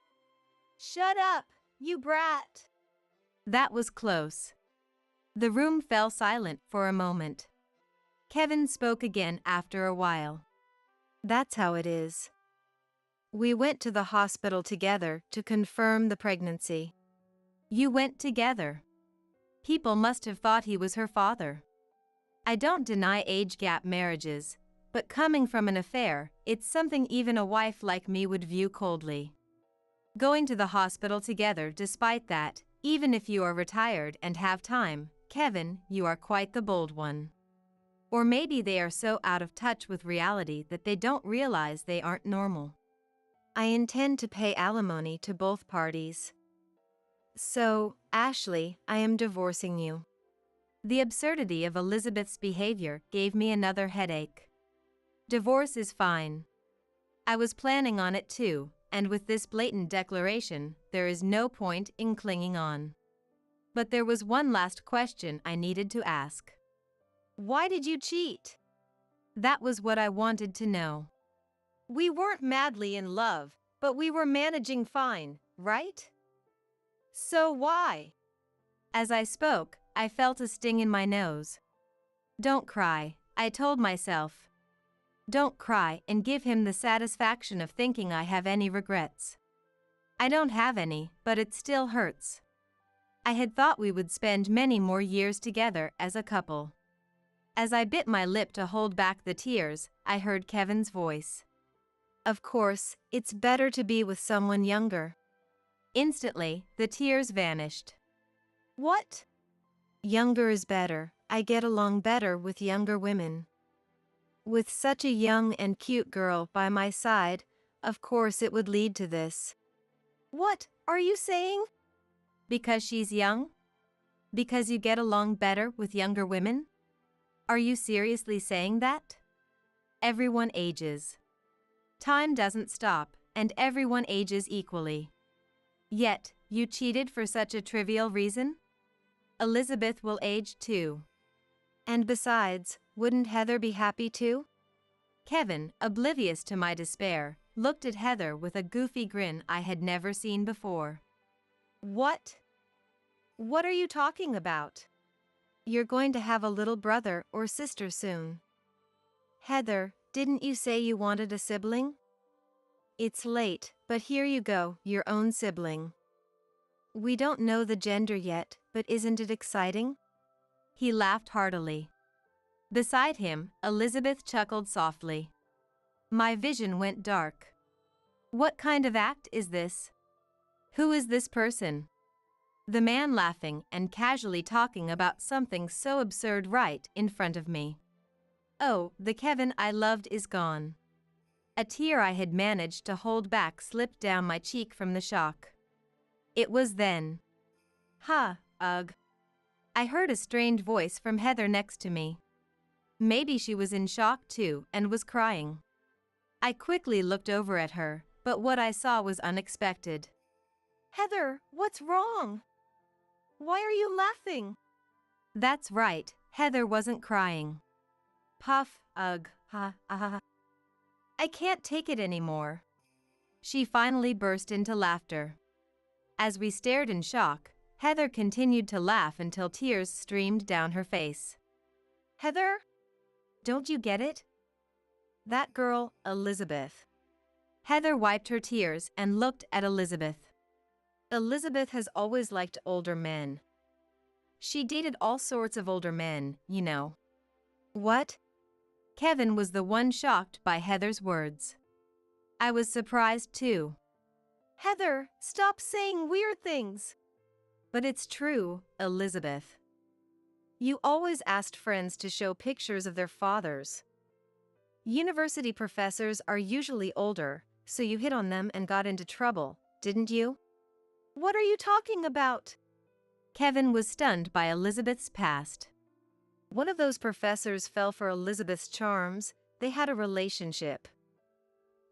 Shut up, you brat. That was close. The room fell silent for a moment. Kevin spoke again after a while. That's how it is. We went to the hospital together to confirm the pregnancy. You went together. People must have thought he was her father. I don't deny age gap marriages, but coming from an affair, it's something even a wife like me would view coldly. Going to the hospital together despite that, even if you are retired and have time, Kevin, you are quite the bold one. Or maybe they are so out of touch with reality that they don't realize they aren't normal. I intend to pay alimony to both parties. So, Ashley, I am divorcing you. The absurdity of Elizabeth's behavior gave me another headache. Divorce is fine. I was planning on it too, and with this blatant declaration, there is no point in clinging on. But there was one last question I needed to ask. Why did you cheat? That was what I wanted to know. We weren't madly in love, but we were managing fine, right? So why? As I spoke, I felt a sting in my nose. Don't cry, I told myself. Don't cry and give him the satisfaction of thinking I have any regrets. I don't have any, but it still hurts. I had thought we would spend many more years together as a couple. As I bit my lip to hold back the tears, I heard Kevin's voice. Of course, it's better to be with someone younger. Instantly, the tears vanished. What? Younger is better. I get along better with younger women. With such a young and cute girl by my side, of course it would lead to this. What are you saying? Because she's young? Because you get along better with younger women? Are you seriously saying that? Everyone ages. Time doesn't stop, and everyone ages equally. Yet, you cheated for such a trivial reason? Elizabeth will age too. And besides, wouldn't Heather be happy too? Kevin, oblivious to my despair, looked at Heather with a goofy grin I had never seen before. What? What are you talking about? You're going to have a little brother or sister soon. Heather, didn't you say you wanted a sibling? It's late, but here you go, your own sibling. We don't know the gender yet, but isn't it exciting? He laughed heartily. Beside him, Elizabeth chuckled softly. My vision went dark. What kind of act is this? Who is this person? The man laughing and casually talking about something so absurd right in front of me. Oh, the Kevin I loved is gone. A tear I had managed to hold back slipped down my cheek from the shock. It was then. Ugh. I heard a strained voice from Heather next to me. Maybe she was in shock too and was crying. I quickly looked over at her, but what I saw was unexpected. Heather, what's wrong? Why are you laughing? That's right, Heather wasn't crying. Puff, ugh, ha. I can't take it anymore. She finally burst into laughter. As we stared in shock, Heather continued to laugh until tears streamed down her face. Heather? Don't you get it? That girl, Elizabeth. Heather wiped her tears and looked at Elizabeth. Elizabeth has always liked older men. She dated all sorts of older men, you know. What? Kevin was the one shocked by Heather's words. I was surprised too. Heather, stop saying weird things. But it's true, Elizabeth. You always asked friends to show pictures of their fathers. University professors are usually older, so you hit on them and got into trouble, didn't you? What are you talking about? Kevin was stunned by Elizabeth's past. One of those professors fell for Elizabeth's charms. They had a relationship.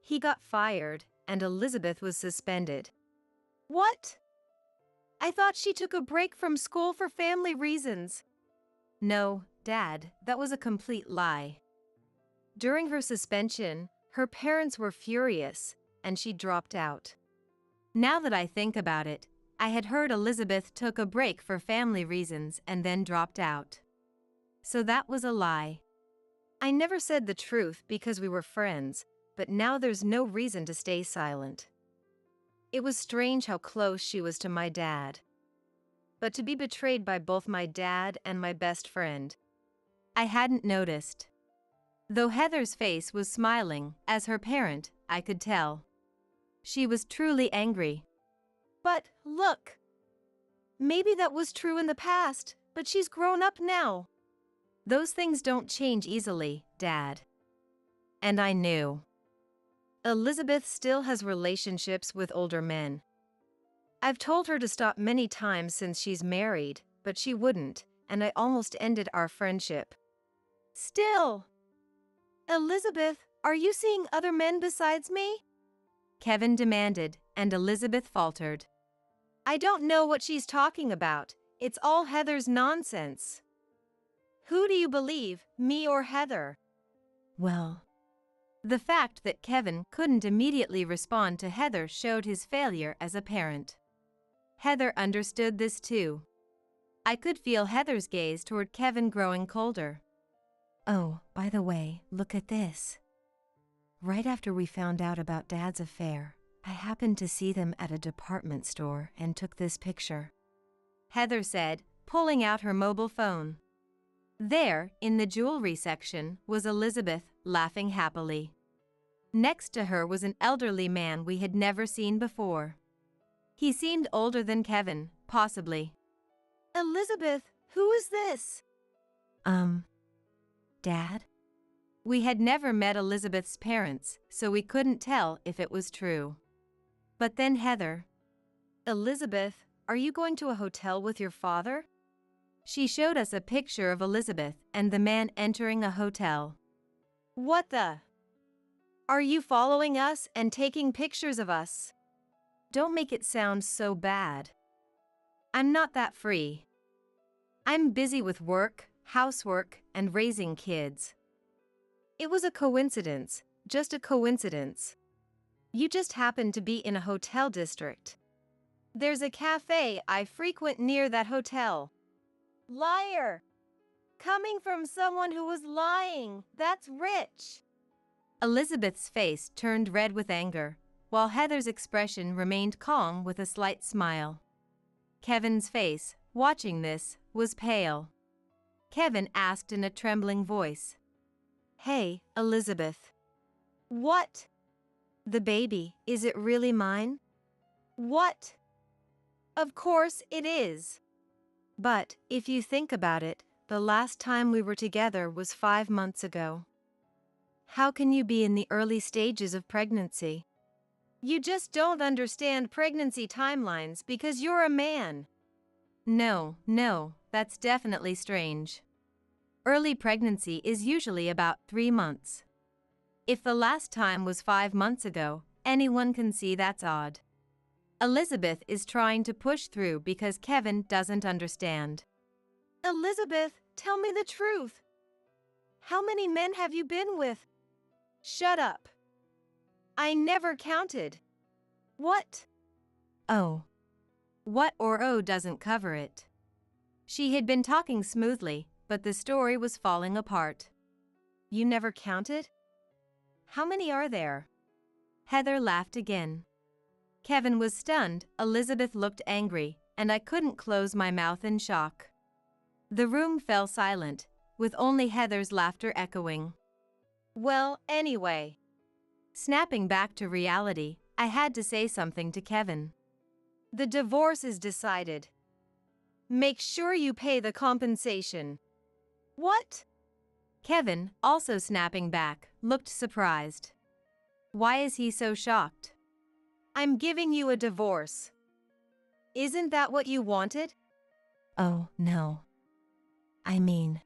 He got fired, and Elizabeth was suspended. What? I thought she took a break from school for family reasons. No, Dad, that was a complete lie. During her suspension, her parents were furious, and she dropped out. Now that I think about it, I had heard Elizabeth took a break for family reasons and then dropped out. So that was a lie. I never said the truth because we were friends, but now there's no reason to stay silent. It was strange how close she was to my dad. But to be betrayed by both my dad and my best friend. I hadn't noticed. Though Heather's face was smiling, as her parent, I could tell. She was truly angry. But, look! Maybe that was true in the past, but she's grown up now. Those things don't change easily, Dad. And I knew. Elizabeth still has relationships with older men. I've told her to stop many times since she's married, but she wouldn't, and I almost ended our friendship. Still! Elizabeth, are you seeing other men besides me? Kevin demanded, and Elizabeth faltered. I don't know what she's talking about. It's all Heather's nonsense. Who do you believe, me or Heather? Well, the fact that Kevin couldn't immediately respond to Heather showed his failure as a parent. Heather understood this too. I could feel Heather's gaze toward Kevin growing colder. Oh, by the way, look at this. Right after we found out about Dad's affair, I happened to see them at a department store and took this picture. Heather said, pulling out her mobile phone. There, in the jewelry section, was Elizabeth, laughing happily. Next to her was an elderly man we had never seen before. He seemed older than Kevin, possibly. Elizabeth, who is this? Dad? We had never met Elizabeth's parents, so we couldn't tell if it was true. But then Heather. Elizabeth, are you going to a hotel with your father? She showed us a picture of Elizabeth and the man entering a hotel. What the? Are you following us and taking pictures of us? Don't make it sound so bad. I'm not that free. I'm busy with work, housework, and raising kids. It was a coincidence, just a coincidence. You just happened to be in a hotel district. There's a cafe I frequent near that hotel. Liar! Coming from someone who was lying, that's rich. Elizabeth's face turned red with anger, while Heather's expression remained calm with a slight smile. Kevin's face, watching this, was pale. Kevin asked in a trembling voice. Hey, Elizabeth. What? The baby, is it really mine? What? Of course it is. But, if you think about it, the last time we were together was 5 months ago. How can you be in the early stages of pregnancy? You just don't understand pregnancy timelines because you're a man. No, that's definitely strange. Early pregnancy is usually about 3 months. If the last time was 5 months ago, anyone can see that's odd. Elizabeth is trying to push through because Kevin doesn't understand. Elizabeth, tell me the truth. How many men have you been with? Shut up. I never counted. What? Oh. What or oh doesn't cover it. She had been talking smoothly, but the story was falling apart. You never counted? How many are there? Heather laughed again. Kevin was stunned, Elizabeth looked angry, and I couldn't close my mouth in shock. The room fell silent, with only Heather's laughter echoing. Well, anyway. Snapping back to reality, I had to say something to Kevin. The divorce is decided. Make sure you pay the compensation. What? Kevin, also snapping back, looked surprised. Why is he so shocked? I'm giving you a divorce. Isn't that what you wanted? Oh, no. I mean...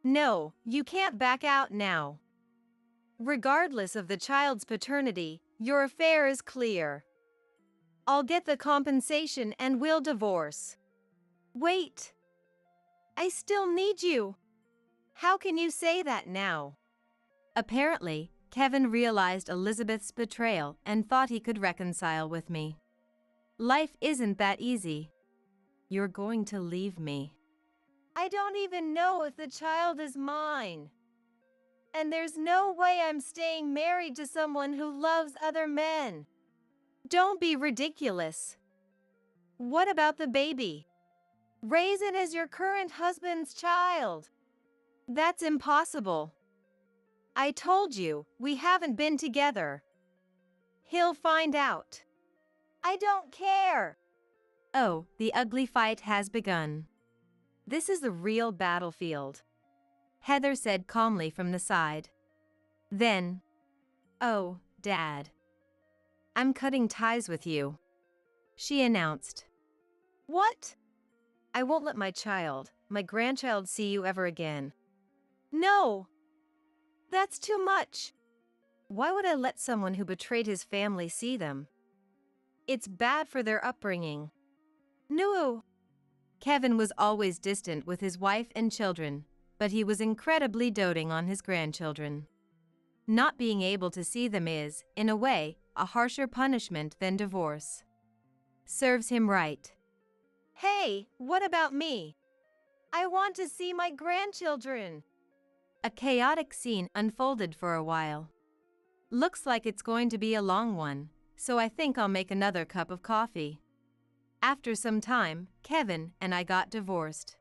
No, you can't back out now. Regardless of the child's paternity, your affair is clear. I'll get the compensation and we'll divorce. Wait. I still need you. How can you say that now? Apparently, Kevin realized Elizabeth's betrayal and thought he could reconcile with me. Life isn't that easy. You're going to leave me. I don't even know if the child is mine. And there's no way I'm staying married to someone who loves other men. Don't be ridiculous. What about the baby? Raise it as your current husband's child. That's impossible. I told you, we haven't been together. He'll find out. I don't care. Oh, the ugly fight has begun. This is a real battlefield, Heather said calmly from the side. Then, "Oh, Dad. I'm cutting ties with you," she announced. What? I won't let my grandchild see you ever again. No. That's too much. Why would I let someone who betrayed his family see them? It's bad for their upbringing. No. Kevin was always distant with his wife and children, but he was incredibly doting on his grandchildren. Not being able to see them is, in a way, a harsher punishment than divorce. Serves him right. Hey, what about me? I want to see my grandchildren. A chaotic scene unfolded for a while. Looks like it's going to be a long one, so I think I'll make another cup of coffee. After some time, Kevin and I got divorced.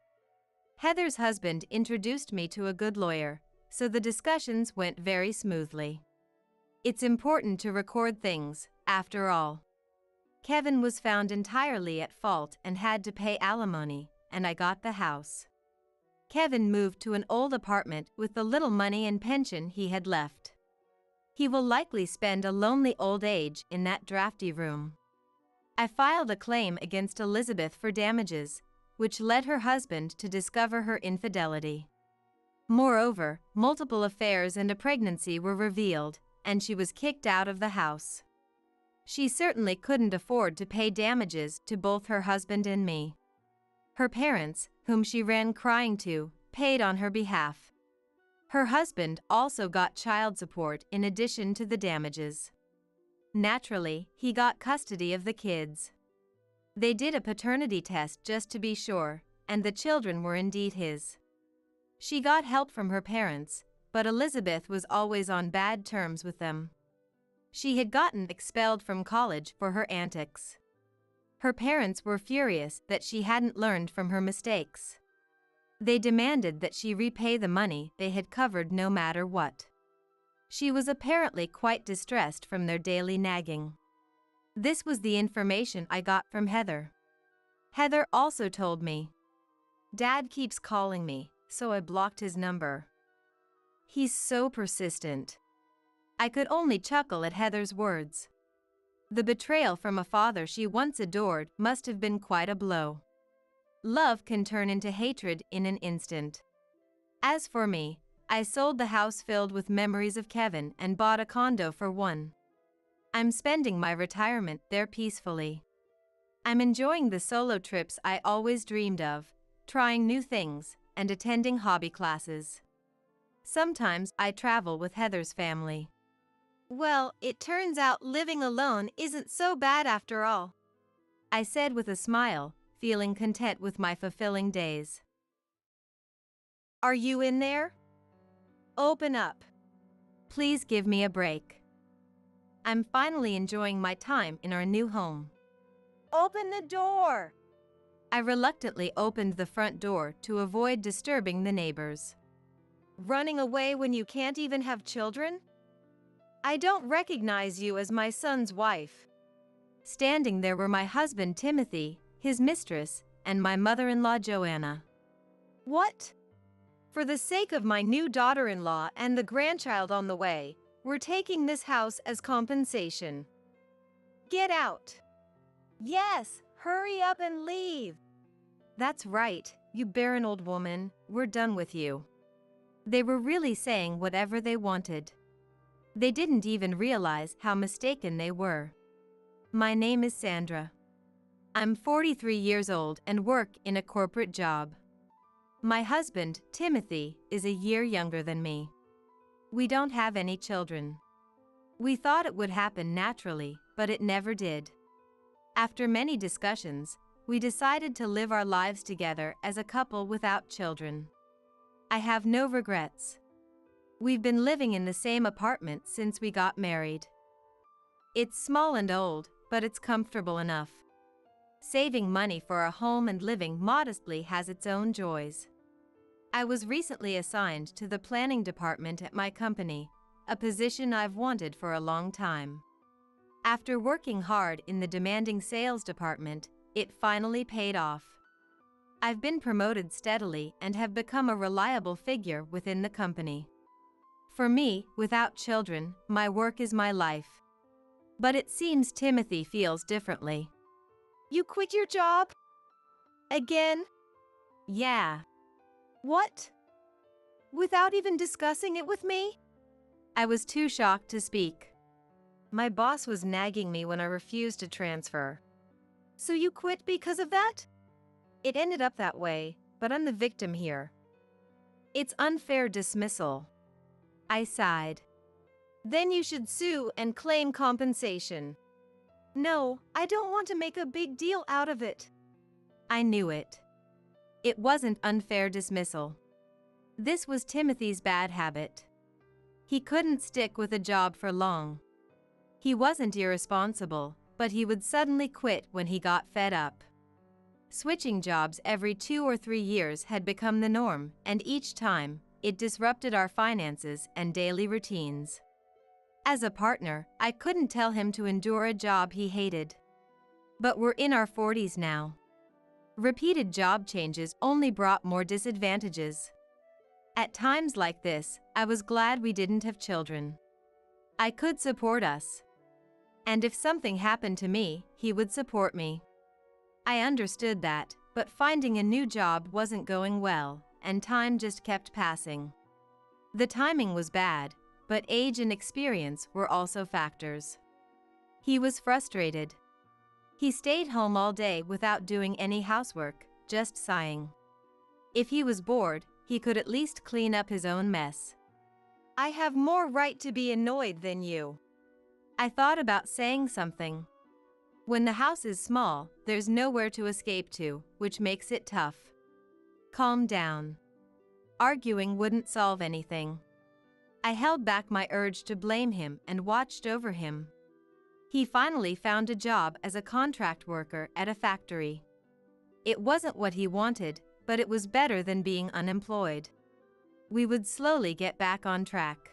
Heather's husband introduced me to a good lawyer, so the discussions went very smoothly. It's important to record things, after all. Kevin was found entirely at fault and had to pay alimony, and I got the house. Kevin moved to an old apartment with the little money and pension he had left. He will likely spend a lonely old age in that drafty room. I filed a claim against Elizabeth for damages, which led her husband to discover her infidelity. Moreover, multiple affairs and a pregnancy were revealed, and she was kicked out of the house. She certainly couldn't afford to pay damages to both her husband and me. Her parents, whom she ran crying to, paid on her behalf. Her husband also got child support in addition to the damages. Naturally, he got custody of the kids. They did a paternity test just to be sure, and the children were indeed his. She got help from her parents, but Elizabeth was always on bad terms with them. She had gotten expelled from college for her antics. Her parents were furious that she hadn't learned from her mistakes. They demanded that she repay the money they had covered no matter what. She was apparently quite distressed from their daily nagging. This was the information I got from Heather. Heather also told me, "Dad keeps calling me, so I blocked his number. He's so persistent." I could only chuckle at Heather's words. The betrayal from a father she once adored must have been quite a blow. Love can turn into hatred in an instant. As for me, I sold the house filled with memories of Kevin and bought a condo for one. I'm spending my retirement there peacefully. I'm enjoying the solo trips I always dreamed of, trying new things, and attending hobby classes. Sometimes I travel with Heather's family. Well, it turns out living alone isn't so bad after all, I said with a smile, feeling content with my fulfilling days. Are you in there? Open up. Please give me a break. I'm finally enjoying my time in our new home. Open the door. I reluctantly opened the front door to avoid disturbing the neighbors. Running away when you can't even have children? I don't recognize you as my son's wife. Standing there were my husband Timothy, his mistress, and my mother-in-law Joanna. What? For the sake of my new daughter-in-law and the grandchild on the way, we're taking this house as compensation. Get out. Yes, hurry up and leave. That's right, you barren old woman, we're done with you. They were really saying whatever they wanted. They didn't even realize how mistaken they were. My name is Sandra. I'm 43 years old and work in a corporate job. My husband, Timothy, is a year younger than me. We don't have any children. We thought it would happen naturally, but it never did. After many discussions, we decided to live our lives together as a couple without children. I have no regrets. We've been living in the same apartment since we got married. It's small and old, but it's comfortable enough. Saving money for a home and living modestly has its own joys. I was recently assigned to the planning department at my company, a position I've wanted for a long time. After working hard in the demanding sales department, it finally paid off. I've been promoted steadily and have become a reliable figure within the company. For me, without children, my work is my life. But it seems Timothy feels differently. You quit your job? Again? Yeah. What? Without even discussing it with me? I was too shocked to speak. My boss was nagging me when I refused to transfer. So you quit because of that? It ended up that way, but I'm the victim here. It's unfair dismissal. I sighed. Then you should sue and claim compensation. No, I don't want to make a big deal out of it. I knew it. It wasn't unfair dismissal. This was Timothy's bad habit. He couldn't stick with a job for long. He wasn't irresponsible, but he would suddenly quit when he got fed up. Switching jobs every 2 or 3 years had become the norm, and each time, it disrupted our finances and daily routines. As a partner, I couldn't tell him to endure a job he hated. But we're in our 40s now. Repeated job changes only brought more disadvantages. At times like this, I was glad we didn't have children. I could support us. And if something happened to me, he would support me. I understood that, but finding a new job wasn't going well, and time just kept passing. The timing was bad, but age and experience were also factors. He was frustrated. He stayed home all day without doing any housework, just sighing. If he was bored, he could at least clean up his own mess. I have more right to be annoyed than you. I thought about saying something. When the house is small, there's nowhere to escape to, which makes it tough. Calm down. Arguing wouldn't solve anything. I held back my urge to blame him and watched over him. He finally found a job as a contract worker at a factory. It wasn't what he wanted, but it was better than being unemployed. We would slowly get back on track.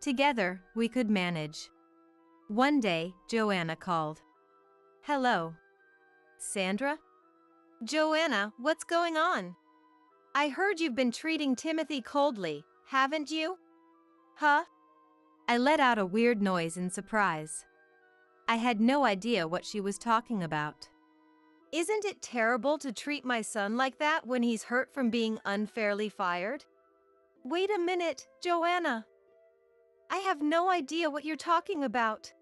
Together, we could manage. One day, Joanna called. Hello. Sandra? Joanna, what's going on? I heard you've been treating Timothy coldly, haven't you? Huh? I let out a weird noise in surprise. I had no idea what she was talking about. Isn't it terrible to treat my son like that when he's hurt from being unfairly fired? Wait a minute, Joanna. I have no idea what you're talking about.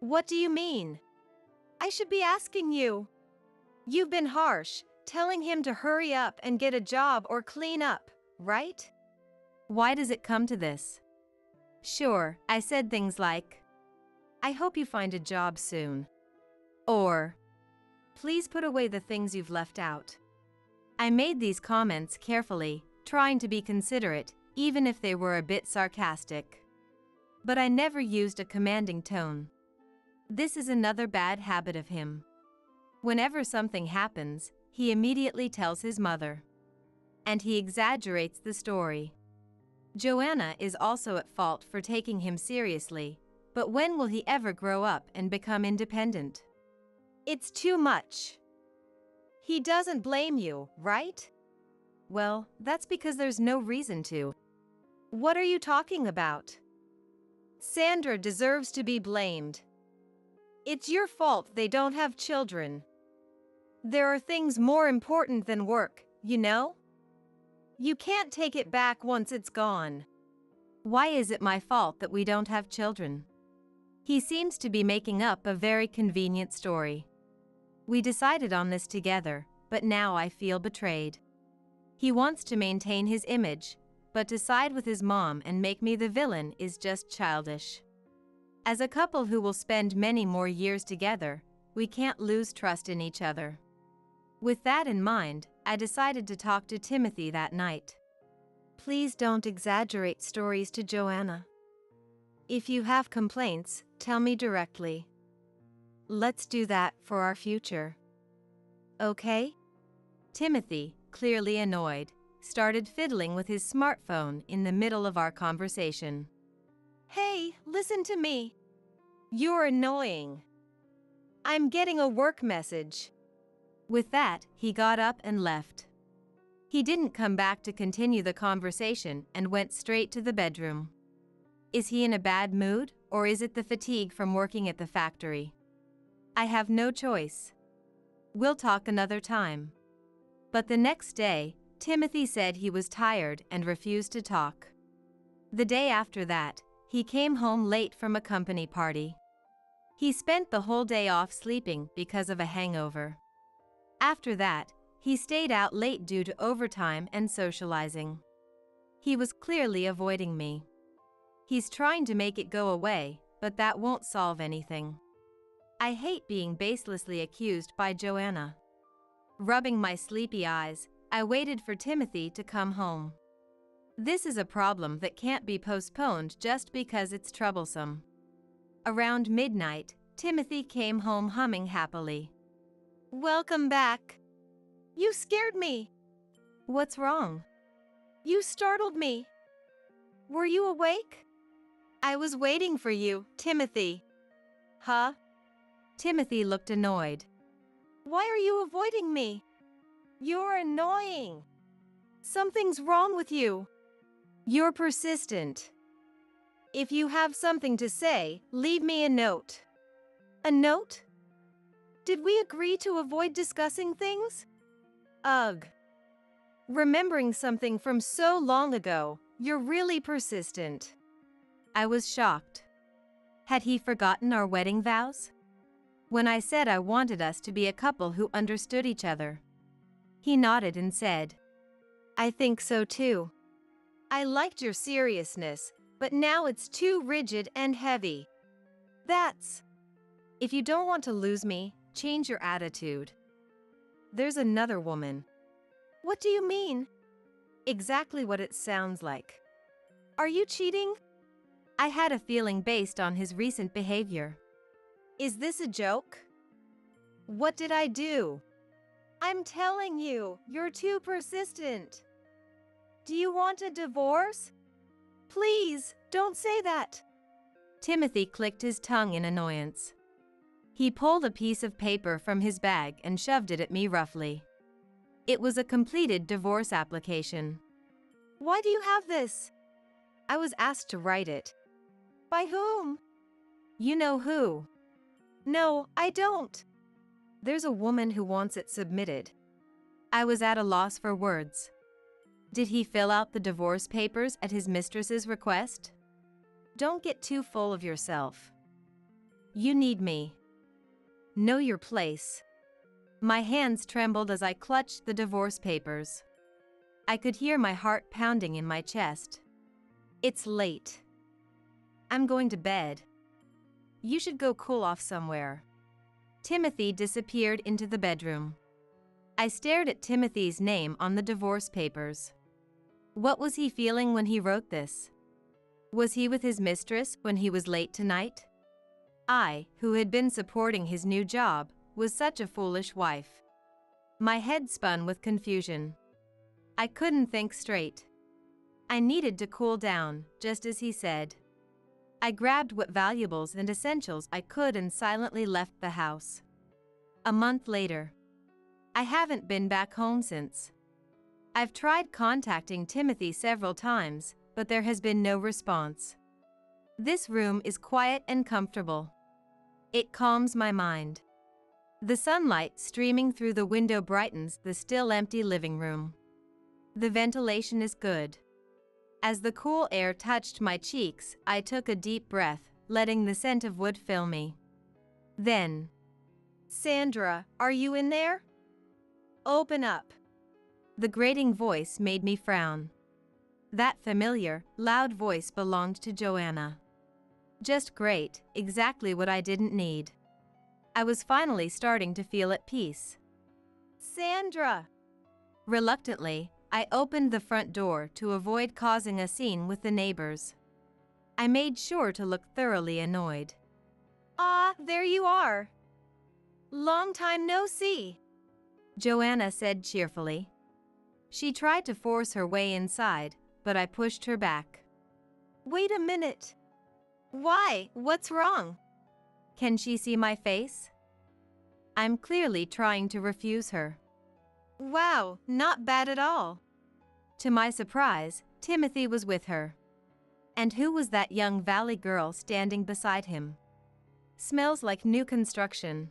What do you mean? I should be asking you. You've been harsh, telling him to hurry up and get a job or clean up, right? Why does it come to this? Sure, I said things like, I hope you find a job soon. Or, please put away the things you've left out. I made these comments carefully, trying to be considerate, even if they were a bit sarcastic. But I never used a commanding tone. This is another bad habit of him. Whenever something happens, he immediately tells his mother. And he exaggerates the story. Joanna is also at fault for taking him seriously, but when will he ever grow up and become independent? It's too much. He doesn't blame you, right? Well, that's because there's no reason to. What are you talking about? Sandra deserves to be blamed. It's your fault they don't have children. There are things more important than work, you know? You can't take it back once it's gone. Why is it my fault that we don't have children? He seems to be making up a very convenient story. We decided on this together, but now I feel betrayed. He wants to maintain his image, but to side with his mom and make me the villain is just childish. As a couple who will spend many more years together, we can't lose trust in each other. With that in mind, I decided to talk to Timothy that night. Please don't exaggerate stories to Joanna. If you have complaints, tell me directly. Let's do that for our future. Okay? Timothy, clearly annoyed, started fiddling with his smartphone in the middle of our conversation. Hey, listen to me. You're annoying. I'm getting a work message. With that, he got up and left. He didn't come back to continue the conversation and went straight to the bedroom. Is he in a bad mood, or is it the fatigue from working at the factory? I have no choice. We'll talk another time. But the next day, Timothy said he was tired and refused to talk. The day after that, he came home late from a company party. He spent the whole day off sleeping because of a hangover. After that, he stayed out late due to overtime and socializing. He was clearly avoiding me. He's trying to make it go away, but that won't solve anything. I hate being baselessly accused by Joanna. Rubbing my sleepy eyes, I waited for Timothy to come home. This is a problem that can't be postponed just because it's troublesome. Around midnight, Timothy came home humming happily. Welcome back. You scared me. What's wrong? You startled me. Were you awake? I was waiting for you, Timothy. Huh? Timothy looked annoyed. Why are you avoiding me? You're annoying. Something's wrong with you. You're persistent. If you have something to say, leave me a note. A note? Did we agree to avoid discussing things? Ugh. Remembering something from so long ago, you're really persistent. I was shocked. Had he forgotten our wedding vows? When I said I wanted us to be a couple who understood each other. He nodded and said, I think so too. I liked your seriousness, but now it's too rigid and heavy. If you don't want to lose me, change your attitude. There's another woman. What do you mean? Exactly what it sounds like. Are you cheating? I had a feeling based on his recent behavior. Is this a joke? What did I do? I'm telling you, you're too persistent. Do you want a divorce? Please, don't say that. Timothy clicked his tongue in annoyance. He pulled a piece of paper from his bag and shoved it at me roughly. It was a completed divorce application. Why do you have this? I was asked to write it. By whom? You know who. No, I don't. There's a woman who wants it submitted. I was at a loss for words. Did he fill out the divorce papers at his mistress's request? Don't get too full of yourself. You need me. Know your place. My hands trembled as I clutched the divorce papers. I could hear my heart pounding in my chest. It's late. I'm going to bed. You should go cool off somewhere. Timothy disappeared into the bedroom. I stared at Timothy's name on the divorce papers. What was he feeling when he wrote this? Was he with his mistress when he was late tonight? I, who had been supporting his new job, was such a foolish wife. My head spun with confusion. I couldn't think straight. I needed to cool down, just as he said. I grabbed what valuables and essentials I could and silently left the house. A month later. I haven't been back home since. I've tried contacting Timothy several times, but there has been no response. This room is quiet and comfortable. It calms my mind. The sunlight streaming through the window brightens the still empty living room. The ventilation is good. As the cool air touched my cheeks, I took a deep breath, letting the scent of wood fill me. Then, Sandra, are you in there? Open up. The grating voice made me frown. That familiar, loud voice belonged to Joanna. Just great, exactly what I didn't need. I was finally starting to feel at peace. Sandra! Reluctantly, I opened the front door to avoid causing a scene with the neighbors. I made sure to look thoroughly annoyed. Ah, there you are. Long time no see, Joanna said cheerfully. She tried to force her way inside, but I pushed her back. Wait a minute. Why? What's wrong? Can she see my face? I'm clearly trying to refuse her. Wow, not bad at all. To my surprise, Timothy was with her. And who was that young valley girl standing beside him? Smells like new construction.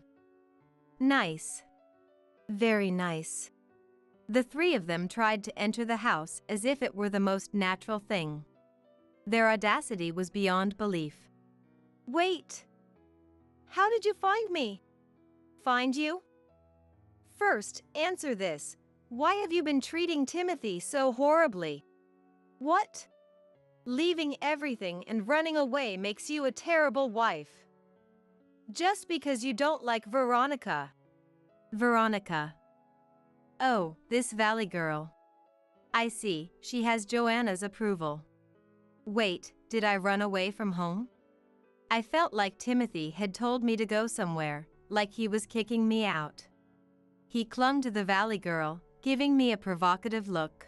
Nice. Very nice. The three of them tried to enter the house as if it were the most natural thing. Their audacity was beyond belief. Wait. How did you find me? Find you? First, answer this. Why have you been treating Timothy so horribly? What? Leaving everything and running away makes you a terrible wife. Just because you don't like Veronica. Veronica. Oh, this valley girl. I see, she has Joanna's approval. Wait, did I run away from home? I felt like Timothy had told me to go somewhere, like he was kicking me out. He clung to the valley girl, giving me a provocative look.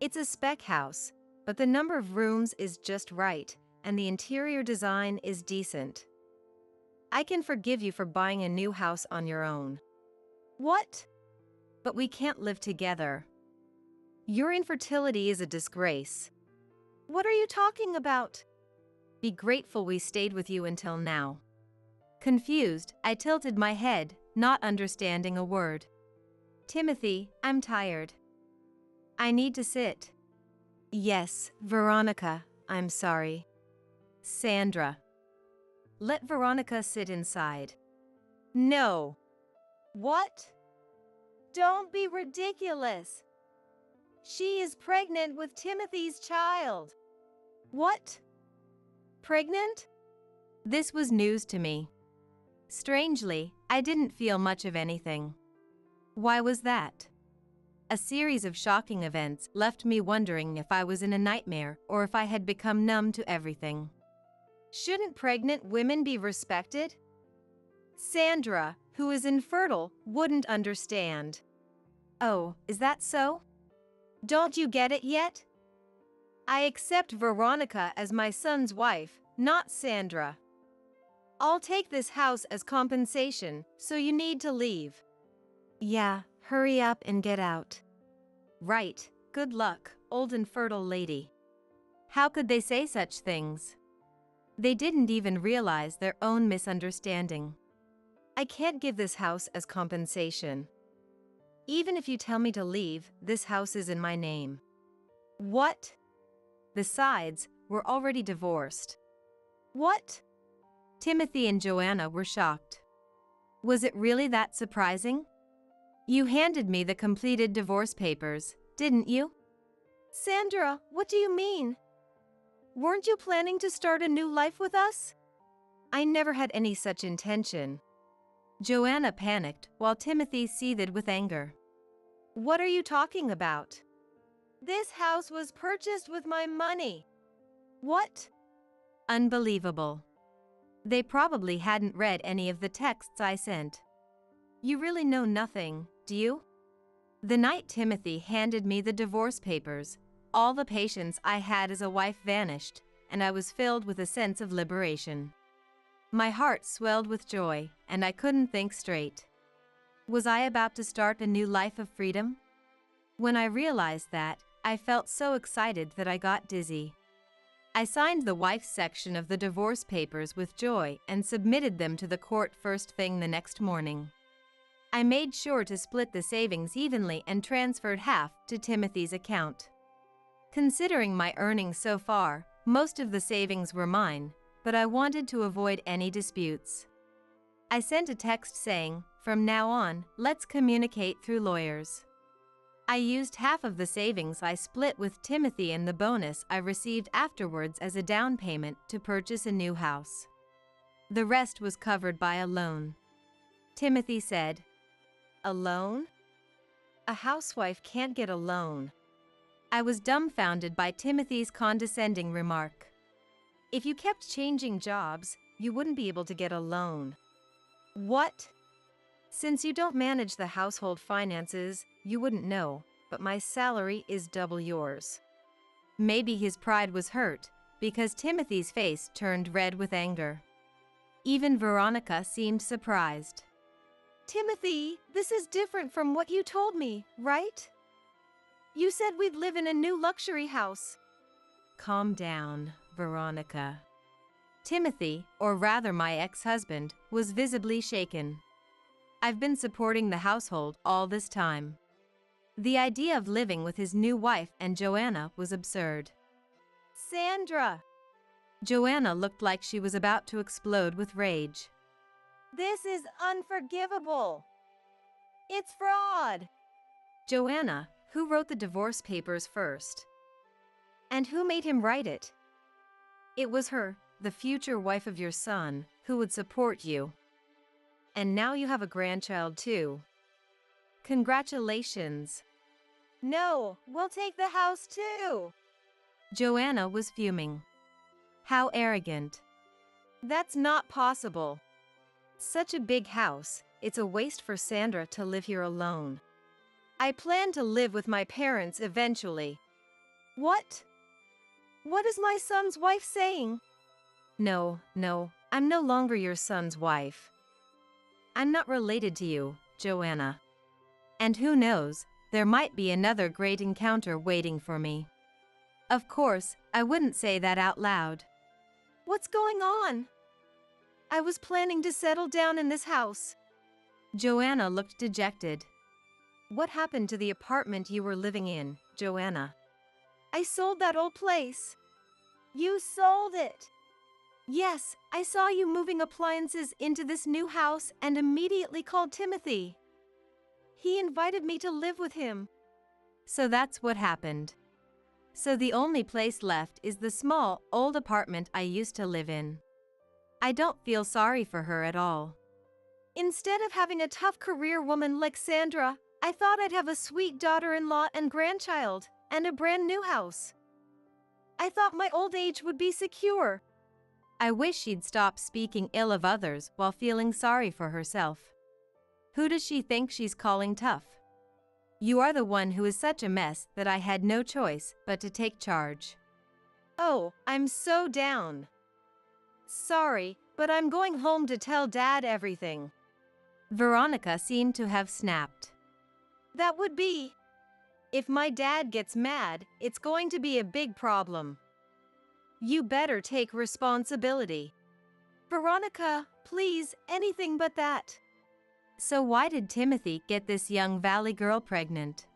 It's a spec house, but the number of rooms is just right, and the interior design is decent. I can forgive you for buying a new house on your own. What? But we can't live together. Your infertility is a disgrace. What are you talking about? Be grateful we stayed with you until now. Confused, I tilted my head, not understanding a word. Timothy, I'm tired. I need to sit. Yes, Veronica, I'm sorry. Sandra. Let Veronica sit inside. No. What? Don't be ridiculous. She is pregnant with Timothy's child. What? Pregnant? This was news to me. Strangely, I didn't feel much of anything. Why was that? A series of shocking events left me wondering if I was in a nightmare or if I had become numb to everything. Shouldn't pregnant women be respected? Sandra, who is infertile, wouldn't understand. Oh, is that so? Don't you get it yet? I accept Veronica as my son's wife, not Sandra. I'll take this house as compensation, so you need to leave. Yeah, hurry up and get out. Right, good luck, old infertile lady. How could they say such things? They didn't even realize their own misunderstanding. I can't give this house as compensation. Even if you tell me to leave, this house is in my name. What? Besides, we're already divorced. What? Timothy and Joanna were shocked. Was it really that surprising? You handed me the completed divorce papers, didn't you? Sandra, what do you mean? Weren't you planning to start a new life with us? I never had any such intention. Joanna panicked while Timothy seethed with anger. What are you talking about? This house was purchased with my money. What? Unbelievable. They probably hadn't read any of the texts I sent. You really know nothing, do you? The night Timothy handed me the divorce papers, all the patience I had as a wife vanished, and I was filled with a sense of liberation. My heart swelled with joy, and I couldn't think straight. Was I about to start a new life of freedom? When I realized that, I felt so excited that I got dizzy. I signed the wife's section of the divorce papers with joy and submitted them to the court first thing the next morning. I made sure to split the savings evenly and transferred half to Timothy's account. Considering my earnings so far, most of the savings were mine, but I wanted to avoid any disputes. I sent a text saying, "From now on, let's communicate through lawyers." I used half of the savings I split with Timothy and the bonus I received afterwards as a down payment to purchase a new house. The rest was covered by a loan. Timothy said, A loan? A housewife can't get a loan. I was dumbfounded by Timothy's condescending remark. If you kept changing jobs, you wouldn't be able to get a loan. What? Since you don't manage the household finances, you wouldn't know, but my salary is double yours. Maybe his pride was hurt, because Timothy's face turned red with anger. Even Veronica seemed surprised. Timothy, this is different from what you told me, right? You said we'd live in a new luxury house. Calm down, Veronica. Timothy, or rather my ex-husband, was visibly shaken. I've been supporting the household all this time. The idea of living with his new wife and Joanna was absurd. Sandra! Joanna looked like she was about to explode with rage. This is unforgivable. It's fraud. Joanna, who wrote the divorce papers first? And who made him write it? It was her, the future wife of your son, who would support you. And now you have a grandchild too. Congratulations. No, we'll take the house too. Joanna was fuming. How arrogant. That's not possible. Such a big house, it's a waste for Sandra to live here alone. I plan to live with my parents eventually. What? What is my son's wife saying? No, I'm no longer your son's wife. I'm not related to you, Joanna. And who knows, there might be another great encounter waiting for me. Of course, I wouldn't say that out loud. What's going on? I was planning to settle down in this house. Joanna looked dejected. What happened to the apartment you were living in, Joanna? I sold that old place. You sold it? Yes, I saw you moving appliances into this new house and immediately called Timothy. He invited me to live with him. So that's what happened. So the only place left is the small, old apartment I used to live in. I don't feel sorry for her at all. Instead of having a tough career woman like Sandra, I thought I'd have a sweet daughter-in-law and grandchild, and a brand new house. I thought my old age would be secure. I wish she'd stop speaking ill of others while feeling sorry for herself. Who does she think she's calling tough? You are the one who is such a mess that I had no choice but to take charge. Oh, I'm so down. Sorry, but I'm going home to tell Dad everything. Veronica seemed to have snapped. That would be. If my dad gets mad, it's going to be a big problem. You better take responsibility. Veronica, please, anything but that. So why did Timothy get this young valley girl pregnant?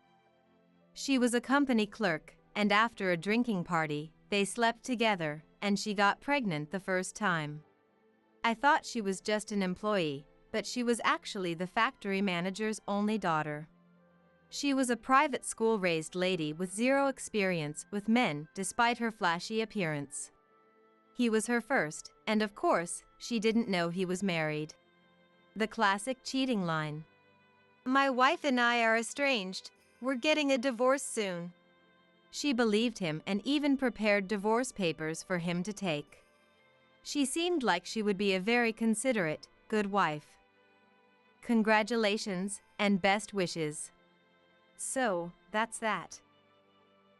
She was a company clerk, and after a drinking party, they slept together, and she got pregnant the first time. I thought she was just an employee, but she was actually the factory manager's only daughter. She was a private school-raised lady with zero experience with men despite her flashy appearance. He was her first, and of course, she didn't know he was married. The classic cheating line. My wife and I are estranged. We're getting a divorce soon. She believed him and even prepared divorce papers for him to take. She seemed like she would be a very considerate, good wife. Congratulations, and best wishes. So, that's that.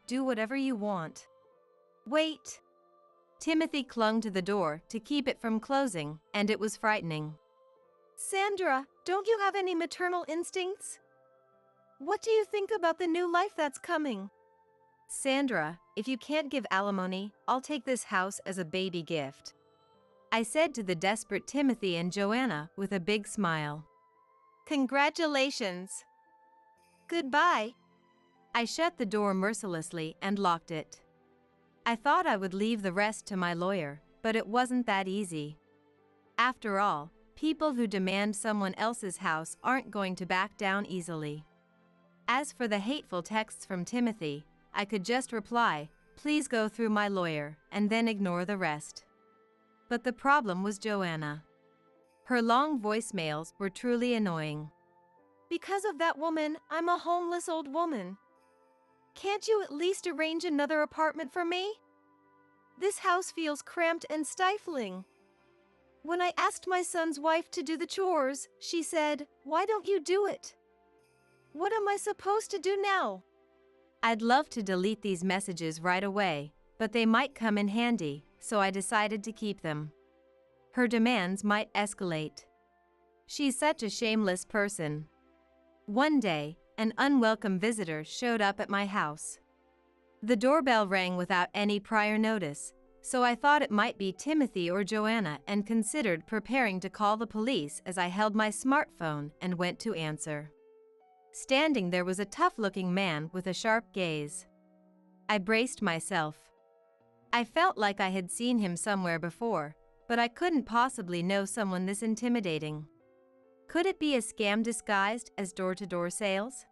Do whatever you want. Wait. Timothy clung to the door to keep it from closing, and it was frightening. Sandra, don't you have any maternal instincts? What do you think about the new life that's coming? Sandra, if you can't give alimony, I'll take this house as a baby gift. I said to the desperate Timothy and Joanna with a big smile. Congratulations. Goodbye. I shut the door mercilessly and locked it. I thought I would leave the rest to my lawyer, but it wasn't that easy. After all, people who demand someone else's house aren't going to back down easily. As for the hateful texts from Timothy, I could just reply, "Please go through my lawyer," and then ignore the rest. But the problem was Joanna. Her long voicemails were truly annoying. Because of that woman, I'm a homeless old woman. Can't you at least arrange another apartment for me? This house feels cramped and stifling. When I asked my son's wife to do the chores, she said, "Why don't you do it?" What am I supposed to do now? I'd love to delete these messages right away, but they might come in handy, so I decided to keep them. Her demands might escalate. She's such a shameless person. One day, an unwelcome visitor showed up at my house. The doorbell rang without any prior notice, so I thought it might be Timothy or Joanna and considered preparing to call the police as I held my smartphone and went to answer. Standing there was a tough-looking man with a sharp gaze. I braced myself. I felt like I had seen him somewhere before, but I couldn't possibly know someone this intimidating. Could it be a scam disguised as door-to-door sales?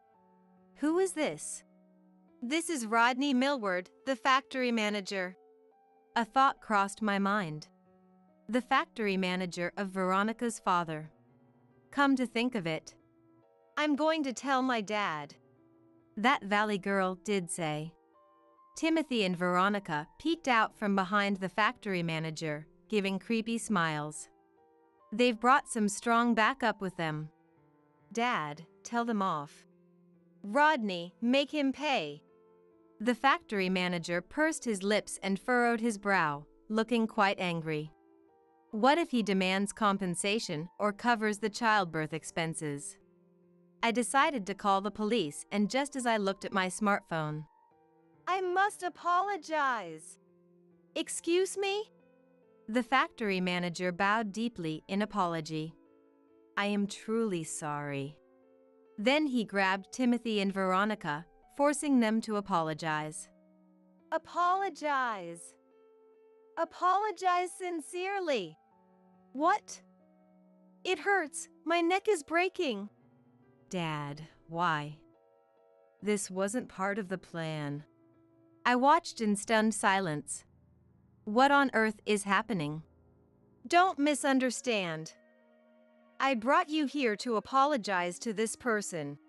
Who is this? This is Rodney Millward, the factory manager. A thought crossed my mind. The factory manager of Veronica's father. Come to think of it, I'm going to tell my dad. that valley girl did say. Timothy and Veronica peeked out from behind the factory manager, giving creepy smiles. They've brought some strong backup with them. Dad, tell them off. Rodney, make him pay. The factory manager pursed his lips and furrowed his brow, looking quite angry. What if he demands compensation or covers the childbirth expenses? I decided to call the police, and just as I looked at my smartphone, I must apologize. Excuse me? the factory manager bowed deeply in apology. I am truly sorry. Then he grabbed Timothy and Veronica, forcing them to apologize. Apologize. Apologize sincerely. What? It hurts. My neck is breaking. Dad, why? This wasn't part of the plan. I watched in stunned silence. What on earth is happening? Don't misunderstand. I brought you here to apologize to this person.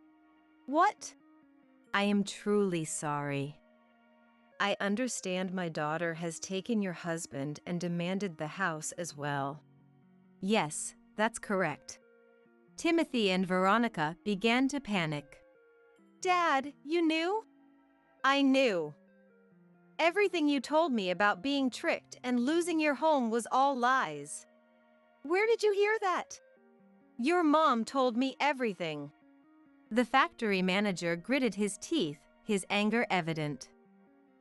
What? I am truly sorry. I understand my daughter has taken your husband and demanded the house as well. Yes, that's correct. Timothy and Veronica began to panic. Dad, you knew? I knew. Everything you told me about being tricked and losing your home was all lies. Where did you hear that? Your mom told me everything. The factory manager gritted his teeth, his anger evident.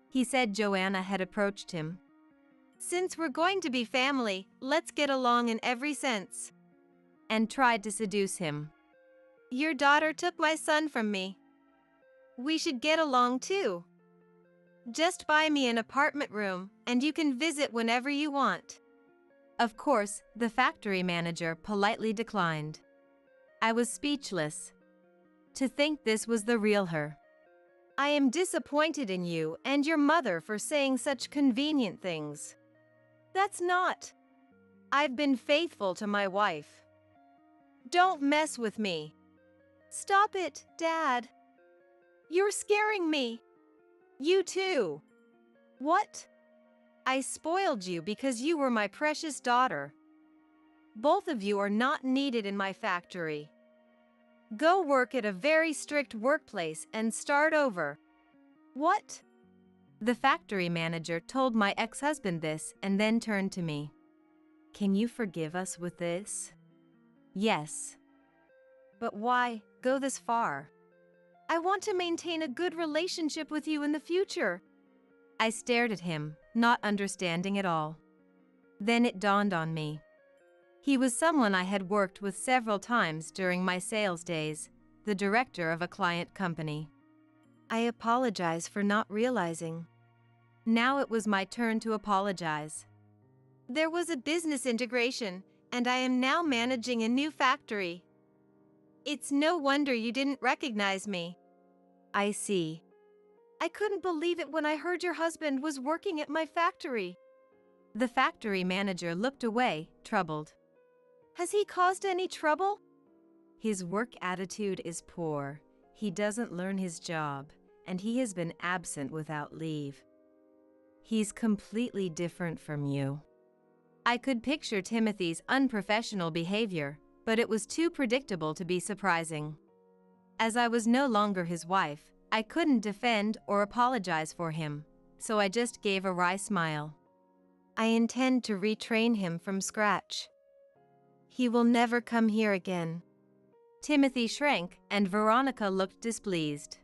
He said Joanna had approached him. Since we're going to be family, let's get along in every sense. And tried to seduce him. Your daughter took my son from me. We should get along too. Just buy me an apartment room, and you can visit whenever you want. Of course, the factory manager politely declined. I was speechless. To think this was the real her. I am disappointed in you and your mother for saying such convenient things. That's not. I've been faithful to my wife. Don't mess with me. Stop it, Dad. You're scaring me. You too. What? I spoiled you because you were my precious daughter. Both of you are not needed in my factory. Go work at a very strict workplace and start over. What? The factory manager told my ex-husband this and then turned to me. Can you forgive us with this? Yes. But why go this far? I want to maintain a good relationship with you in the future. I stared at him, not understanding at all. Then it dawned on me. He was someone I had worked with several times during my sales days, the director of a client company. I apologize for not realizing. Now it was my turn to apologize. There was a business integration, and I am now managing a new factory. It's no wonder you didn't recognize me. I see. I couldn't believe it when I heard your husband was working at my factory. The factory manager looked away, troubled. Has he caused any trouble? His work attitude is poor. He doesn't learn his job, and he has been absent without leave. He's completely different from you. I could picture Timothy's unprofessional behavior, but it was too predictable to be surprising. As I was no longer his wife, I couldn't defend or apologize for him, so I just gave a wry smile. I intend to retrain him from scratch. He will never come here again. Timothy shrank, and Veronica looked displeased.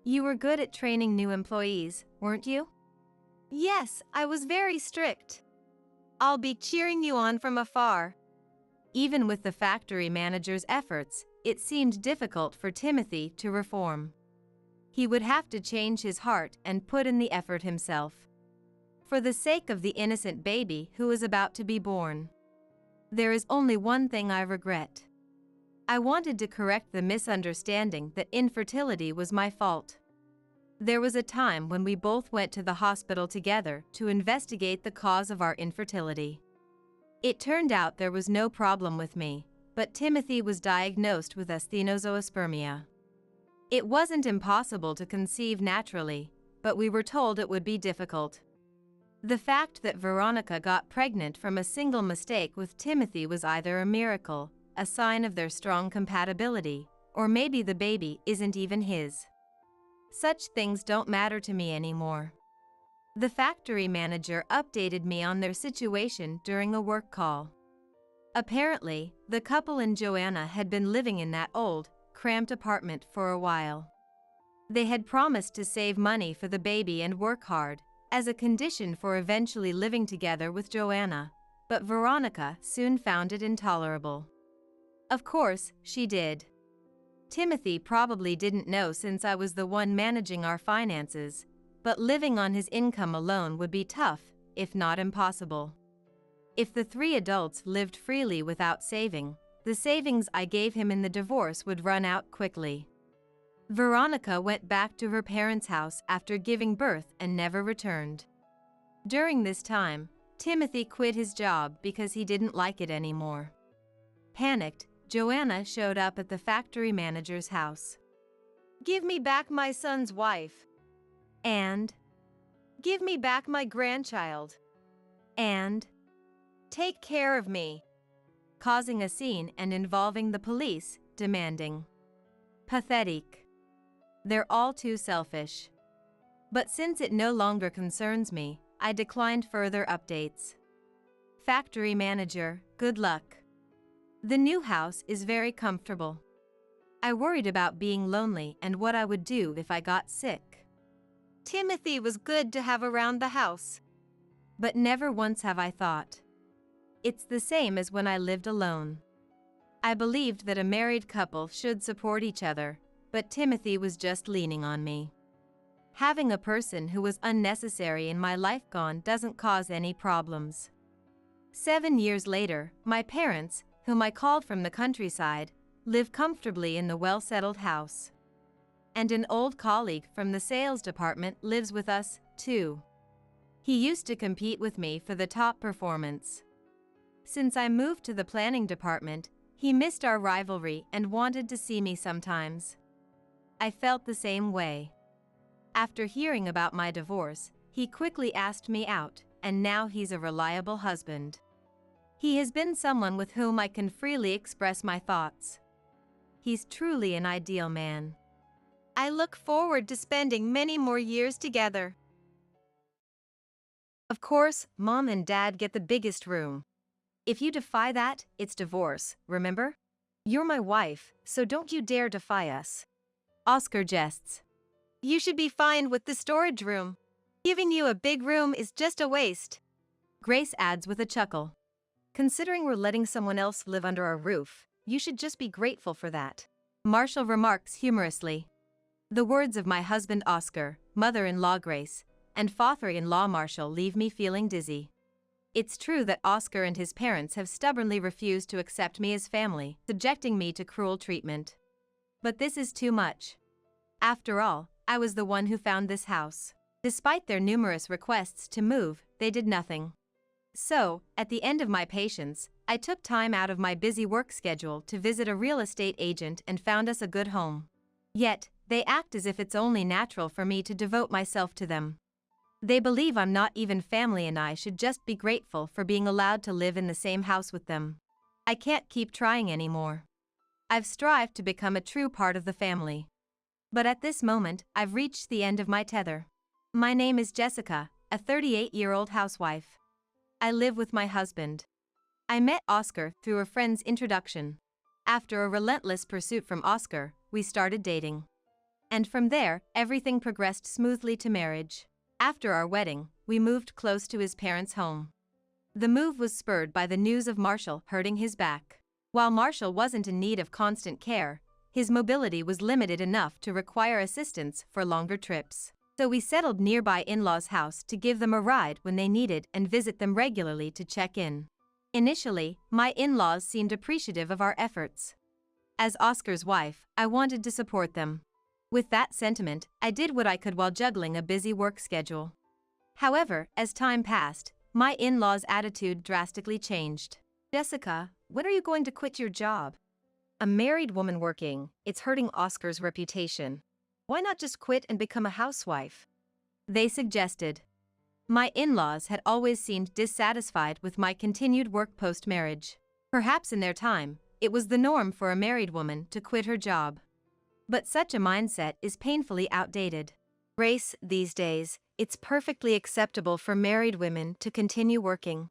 You were good at training new employees, weren't you? Yes, I was very strict. I'll be cheering you on from afar. Even with the factory manager's efforts, it seemed difficult for Timothy to reform. He would have to change his heart and put in the effort himself. For the sake of the innocent baby who was about to be born. There is only one thing I regret. I wanted to correct the misunderstanding that infertility was my fault. There was a time when we both went to the hospital together to investigate the cause of our infertility. It turned out there was no problem with me, but Timothy was diagnosed with asthenozoospermia. It wasn't impossible to conceive naturally, but we were told it would be difficult. The fact that Veronica got pregnant from a single mistake with Timothy was either a miracle, a sign of their strong compatibility, or maybe the baby isn't even his. Such things don't matter to me anymore. The factory manager updated me on their situation during a work call. Apparently, the couple and Joanna had been living in that old, cramped apartment for a while. They had promised to save money for the baby and work hard, as a condition for eventually living together with Joanna, but Veronica soon found it intolerable. Of course, she did. Timothy probably didn't know since I was the one managing our finances, but living on his income alone would be tough, if not impossible. If the three adults lived freely without saving, the savings I gave him in the divorce would run out quickly. Veronica went back to her parents' house after giving birth and never returned. During this time, Timothy quit his job because he didn't like it anymore. Panicked, Joanna showed up at the factory manager's house. Give me back my son's wife. And? Give me back my grandchild. And? Take care of me. Causing a scene and involving the police, demanding. Pathetic. They're all too selfish. But since it no longer concerns me, I declined further updates. Factory manager, good luck. The new house is very comfortable. I worried about being lonely and what I would do if I got sick. Timothy was good to have around the house. But never once have I thought. It's the same as when I lived alone. I believed that a married couple should support each other, but Timothy was just leaning on me. Having a person who was unnecessary in my life gone doesn't cause any problems. 7 years later, my parents, whom I called from the countryside, live comfortably in the well-settled house. And an old colleague from the sales department lives with us, too. He used to compete with me for the top performance. Since I moved to the planning department, he missed our rivalry and wanted to see me sometimes. I felt the same way. After hearing about my divorce, he quickly asked me out, and now he's a reliable husband. He has been someone with whom I can freely express my thoughts. He's truly an ideal man. I look forward to spending many more years together. Of course, Mom and Dad get the biggest room. If you defy that, it's divorce, remember? You're my wife, so don't you dare defy us. Oscar jests. You should be fine with the storage room. Giving you a big room is just a waste. Grace adds with a chuckle. Considering we're letting someone else live under our roof, you should just be grateful for that. Marshall remarks humorously. The words of my husband Oscar, mother-in-law Grace, and father-in-law Marshall leave me feeling dizzy. It's true that Oscar and his parents have stubbornly refused to accept me as family, subjecting me to cruel treatment. But this is too much. After all, I was the one who found this house. Despite their numerous requests to move, they did nothing. So, at the end of my patience, I took time out of my busy work schedule to visit a real estate agent and found us a good home. Yet, they act as if it's only natural for me to devote myself to them. They believe I'm not even family and I should just be grateful for being allowed to live in the same house with them. I can't keep trying anymore. I've strived to become a true part of the family. But at this moment, I've reached the end of my tether. My name is Jessica, a 38-year-old housewife. I live with my husband. I met Oscar through a friend's introduction. After a relentless pursuit from Oscar, we started dating. And from there, everything progressed smoothly to marriage. After our wedding, we moved close to his parents' home. The move was spurred by the news of Marshall hurting his back. While Marshall wasn't in need of constant care, his mobility was limited enough to require assistance for longer trips. So we settled nearby in-laws' house to give them a ride when they needed and visit them regularly to check in. Initially, my in-laws seemed appreciative of our efforts. As Oscar's wife, I wanted to support them. With that sentiment, I did what I could while juggling a busy work schedule. However, as time passed, my in-laws' attitude drastically changed. Jessica, when are you going to quit your job? A married woman working, it's hurting Oscar's reputation. Why not just quit and become a housewife? They suggested. My in-laws had always seemed dissatisfied with my continued work post-marriage. Perhaps in their time, it was the norm for a married woman to quit her job. But such a mindset is painfully outdated. Grace, these days, it's perfectly acceptable for married women to continue working.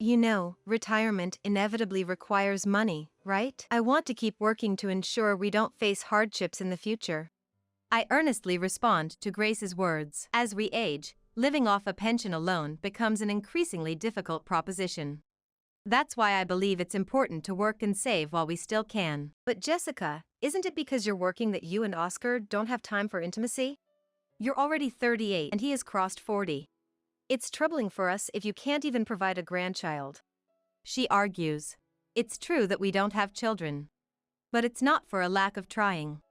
You know, retirement inevitably requires money, right? I want to keep working to ensure we don't face hardships in the future. I earnestly respond to Grace's words. As we age, living off a pension alone becomes an increasingly difficult proposition. That's why I believe it's important to work and save while we still can. But Jessica, isn't it because you're working that you and Oscar don't have time for intimacy? You're already 38 and he has crossed 40. It's troubling for us if you can't even provide a grandchild. She argues. It's true that we don't have children. But it's not for a lack of trying.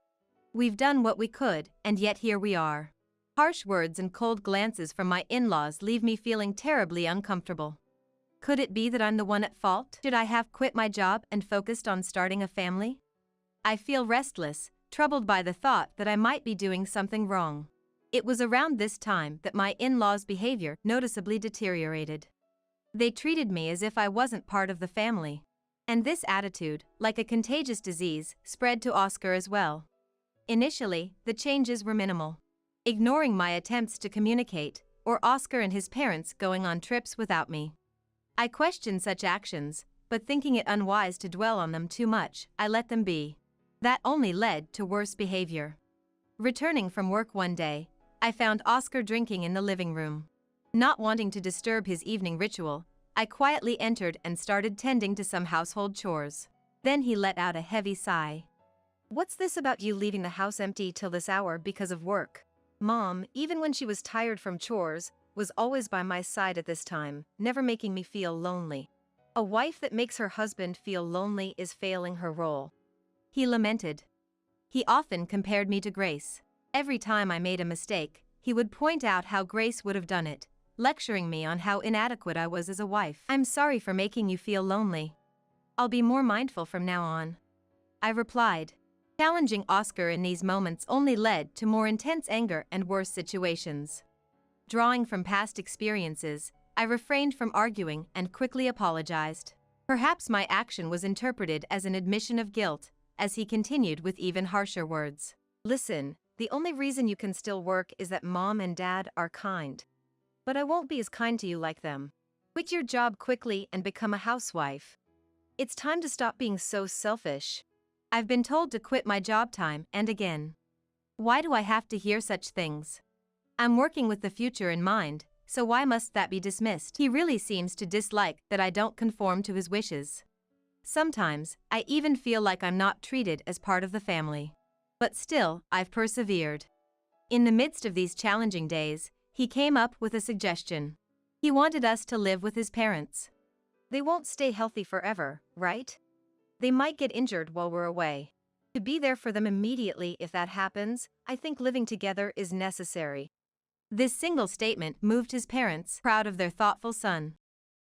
We've done what we could, and yet here we are. Harsh words and cold glances from my in-laws leave me feeling terribly uncomfortable. Could it be that I'm the one at fault? Should I have quit my job and focused on starting a family? I feel restless, troubled by the thought that I might be doing something wrong. It was around this time that my in-laws' behavior noticeably deteriorated. They treated me as if I wasn't part of the family. And this attitude, like a contagious disease, spread to Oscar as well. Initially, the changes were minimal. Ignoring my attempts to communicate, or Oscar and his parents going on trips without me. I questioned such actions, but thinking it unwise to dwell on them too much, I let them be. That only led to worse behavior. Returning from work one day, I found Oscar drinking in the living room. Not wanting to disturb his evening ritual, I quietly entered and started tending to some household chores. Then he let out a heavy sigh. What's this about you leaving the house empty till this hour because of work? Mom, even when she was tired from chores, was always by my side at this time, never making me feel lonely. A wife that makes her husband feel lonely is failing her role. He lamented. He often compared me to Grace. Every time I made a mistake, he would point out how Grace would have done it, lecturing me on how inadequate I was as a wife. I'm sorry for making you feel lonely. I'll be more mindful from now on. I replied. Challenging Oscar in these moments only led to more intense anger and worse situations. Drawing from past experiences, I refrained from arguing and quickly apologized. Perhaps my action was interpreted as an admission of guilt, as he continued with even harsher words. Listen, the only reason you can still work is that Mom and Dad are kind. But I won't be as kind to you like them. Quit your job quickly and become a housewife. It's time to stop being so selfish. I've been told to quit my job time and again. Why do I have to hear such things? I'm working with the future in mind, so why must that be dismissed? He really seems to dislike that I don't conform to his wishes. Sometimes, I even feel like I'm not treated as part of the family. But still, I've persevered. In the midst of these challenging days, he came up with a suggestion. He wanted us to live with his parents. They won't stay healthy forever, right? They might get injured while we're away. To be there for them immediately if that happens, I think living together is necessary. This single statement moved his parents, proud of their thoughtful son.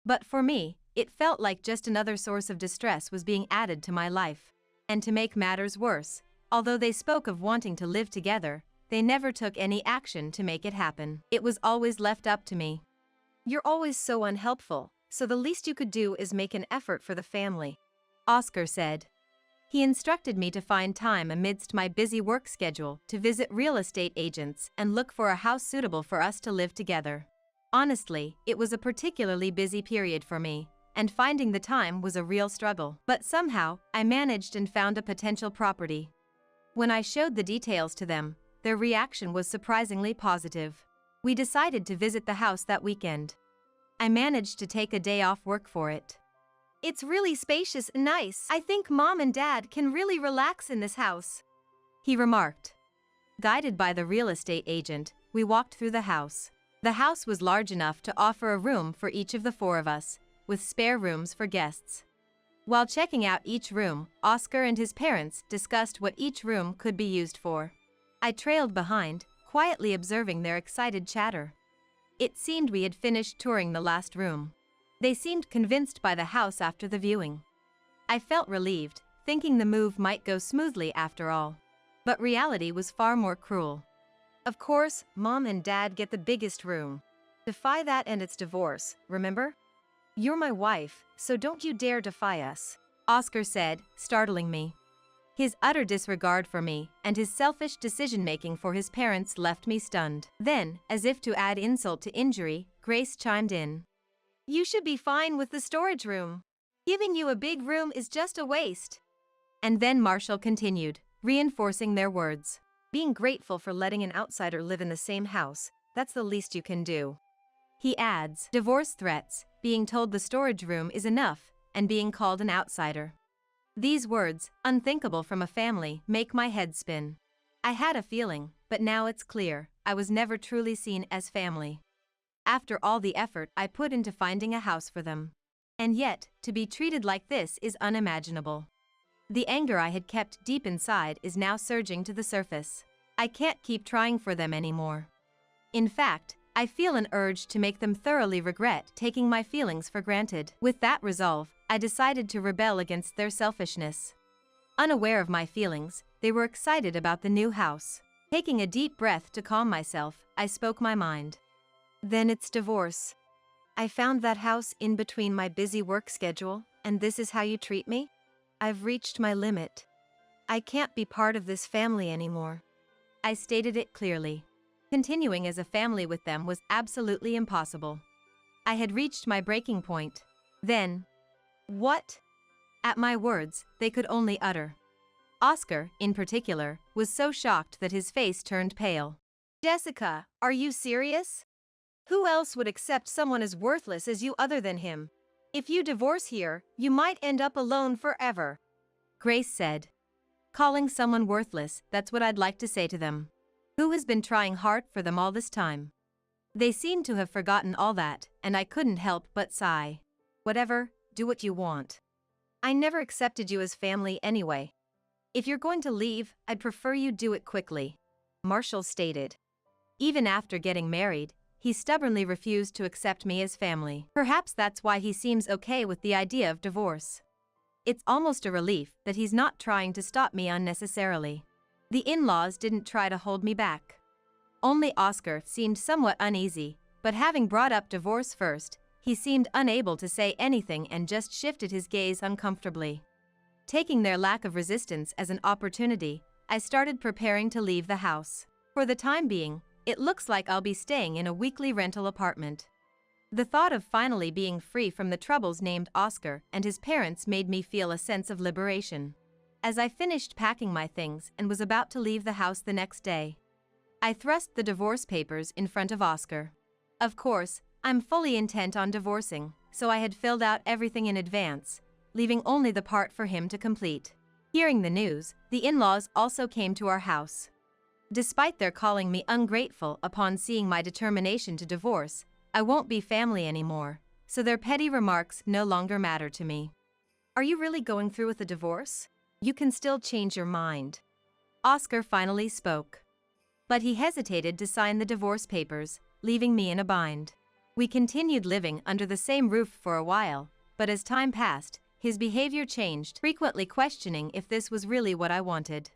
But for me, it felt like just another source of distress was being added to my life. And to make matters worse, although they spoke of wanting to live together, they never took any action to make it happen. It was always left up to me. You're always so unhelpful, so the least you could do is make an effort for the family, Oscar said. He instructed me to find time amidst my busy work schedule to visit real estate agents and look for a house suitable for us to live together. Honestly, it was a particularly busy period for me, and finding the time was a real struggle. But somehow, I managed and found a potential property. When I showed the details to them, their reaction was surprisingly positive. We decided to visit the house that weekend. I managed to take a day off work for it. It's really spacious and nice. I think Mom and Dad can really relax in this house, he remarked. Guided by the real estate agent, we walked through the house. The house was large enough to offer a room for each of the four of us, with spare rooms for guests. While checking out each room, Oscar and his parents discussed what each room could be used for. I trailed behind, quietly observing their excited chatter. It seemed we had finished touring the last room. They seemed convinced by the house after the viewing. I felt relieved, thinking the move might go smoothly after all. But reality was far more cruel. Of course, Mom and Dad get the biggest room. Defy that and it's divorce, remember? You're my wife, so don't you dare defy us, Oscar said, startling me. His utter disregard for me and his selfish decision-making for his parents left me stunned. Then, as if to add insult to injury, Grace chimed in. You should be fine with the storage room. Giving you a big room is just a waste. And then Marshall continued, reinforcing their words. Being grateful for letting an outsider live in the same house, that's the least you can do. He adds, divorce threats, being told the storage room is enough, and being called an outsider. These words, unthinkable from a family, make my head spin. I had a feeling, but now it's clear, I was never truly seen as family. After all the effort I put into finding a house for them. And yet, to be treated like this is unimaginable. The anger I had kept deep inside is now surging to the surface. I can't keep trying for them anymore. In fact, I feel an urge to make them thoroughly regret taking my feelings for granted. With that resolve, I decided to rebel against their selfishness. Unaware of my feelings, they were excited about the new house. Taking a deep breath to calm myself, I spoke my mind. Then it's divorce. I found that house in between my busy work schedule, and this is how you treat me? I've reached my limit. I can't be part of this family anymore. I stated it clearly. Continuing as a family with them was absolutely impossible. I had reached my breaking point. Then, what? At my words, they could only utter. Oscar, in particular, was so shocked that his face turned pale. Jessica, are you serious? Who else would accept someone as worthless as you other than him? If you divorce here, you might end up alone forever, Grace said. Calling someone worthless, that's what I'd like to say to them. Who has been trying hard for them all this time? They seemed to have forgotten all that, and I couldn't help but sigh. Whatever, do what you want. I never accepted you as family anyway. If you're going to leave, I'd prefer you do it quickly, Marshall stated. Even after getting married, he stubbornly refused to accept me as family. Perhaps that's why he seems okay with the idea of divorce. It's almost a relief that he's not trying to stop me unnecessarily. The in-laws didn't try to hold me back. Only Oscar seemed somewhat uneasy, but having brought up divorce first, he seemed unable to say anything and just shifted his gaze uncomfortably. Taking their lack of resistance as an opportunity, I started preparing to leave the house. For the time being, it looks like I'll be staying in a weekly rental apartment. The thought of finally being free from the troubles named Oscar and his parents made me feel a sense of liberation. As I finished packing my things and was about to leave the house the next day, I thrust the divorce papers in front of Oscar. Of course, I'm fully intent on divorcing, so I had filled out everything in advance, leaving only the part for him to complete. Hearing the news, the in-laws also came to our house. Despite their calling me ungrateful upon seeing my determination to divorce, I won't be family anymore, so their petty remarks no longer matter to me. Are you really going through with the divorce? You can still change your mind. Oscar finally spoke. But he hesitated to sign the divorce papers, leaving me in a bind. We continued living under the same roof for a while, but as time passed, his behavior changed, frequently questioning if this was really what I wanted.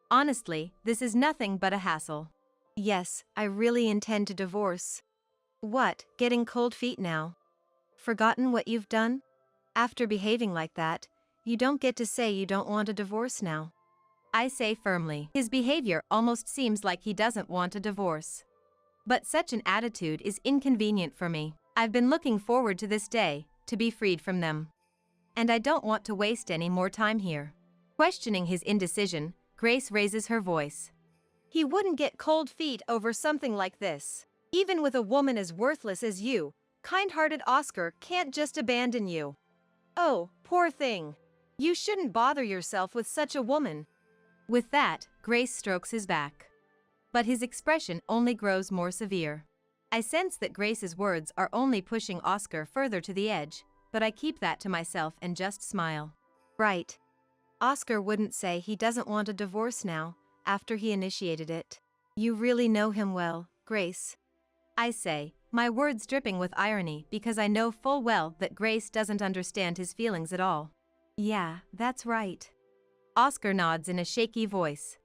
Honestly, this is nothing but a hassle. Yes, I really intend to divorce. What, getting cold feet now? Forgotten what you've done? After behaving like that, you don't get to say you don't want a divorce now. I say firmly. His behavior almost seems like he doesn't want a divorce. But such an attitude is inconvenient for me. I've been looking forward to this day, to be freed from them. And I don't want to waste any more time here. Questioning his indecision, Grace raises her voice. He wouldn't get cold feet over something like this. Even with a woman as worthless as you, kind-hearted Oscar can't just abandon you. Oh, poor thing. You shouldn't bother yourself with such a woman. With that, Grace strokes his back. But his expression only grows more severe. I sense that Grace's words are only pushing Oscar further to the edge, but I keep that to myself and just smile. Right. Oscar wouldn't say he doesn't want a divorce now, after he initiated it. You really know him well, Grace. I say, my words dripping with irony because I know full well that Grace doesn't understand his feelings at all. Yeah, that's right. Oscar nods in a shaky voice.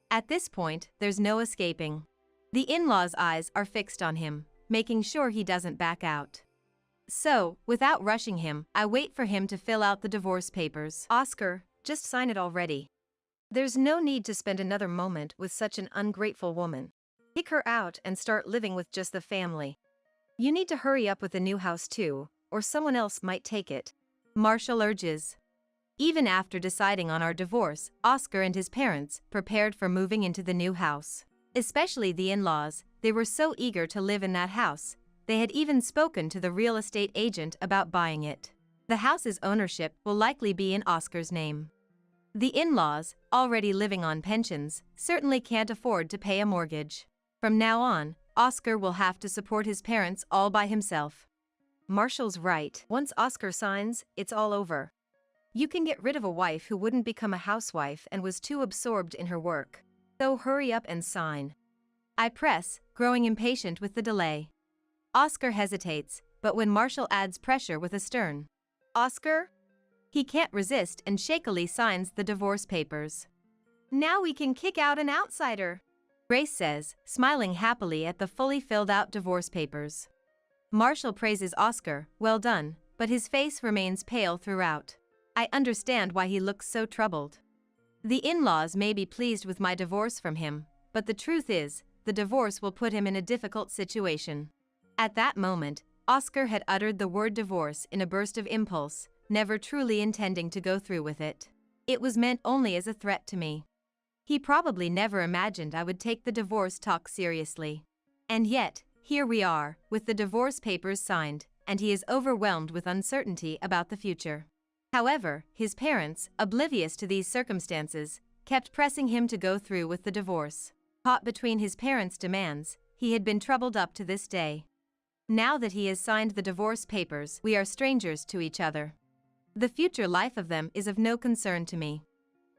At this point, there's no escaping. The in-laws' eyes are fixed on him, making sure he doesn't back out. So, without rushing him, I wait for him to fill out the divorce papers. Oscar, just sign it already. There's no need to spend another moment with such an ungrateful woman. Kick her out and start living with just the family. You need to hurry up with the new house too, or someone else might take it. Marshall urges. Even after deciding on our divorce, Oscar and his parents prepared for moving into the new house. Especially the in-laws, they were so eager to live in that house. They had even spoken to the real estate agent about buying it. The house's ownership will likely be in Oscar's name. The in-laws, already living on pensions, certainly can't afford to pay a mortgage. From now on, Oscar will have to support his parents all by himself. Marshall's right. Once Oscar signs, it's all over. You can get rid of a wife who wouldn't become a housewife and was too absorbed in her work. So hurry up and sign. I press, growing impatient with the delay. Oscar hesitates, but when Marshall adds pressure with a stern Oscar? He can't resist and shakily signs the divorce papers. Now we can kick out an outsider, Grace says, smiling happily at the fully filled out divorce papers. Marshall praises Oscar, well done, but his face remains pale throughout. I understand why he looks so troubled. The in-laws may be pleased with my divorce from him, but the truth is, the divorce will put him in a difficult situation. At that moment, Oscar had uttered the word divorce in a burst of impulse, never truly intending to go through with it. It was meant only as a threat to me. He probably never imagined I would take the divorce talk seriously. And yet, here we are, with the divorce papers signed, and he is overwhelmed with uncertainty about the future. However, his parents, oblivious to these circumstances, kept pressing him to go through with the divorce. Caught between his parents' demands, he had been troubled up to this day. Now that he has signed the divorce papers, we are strangers to each other. The future life of them is of no concern to me.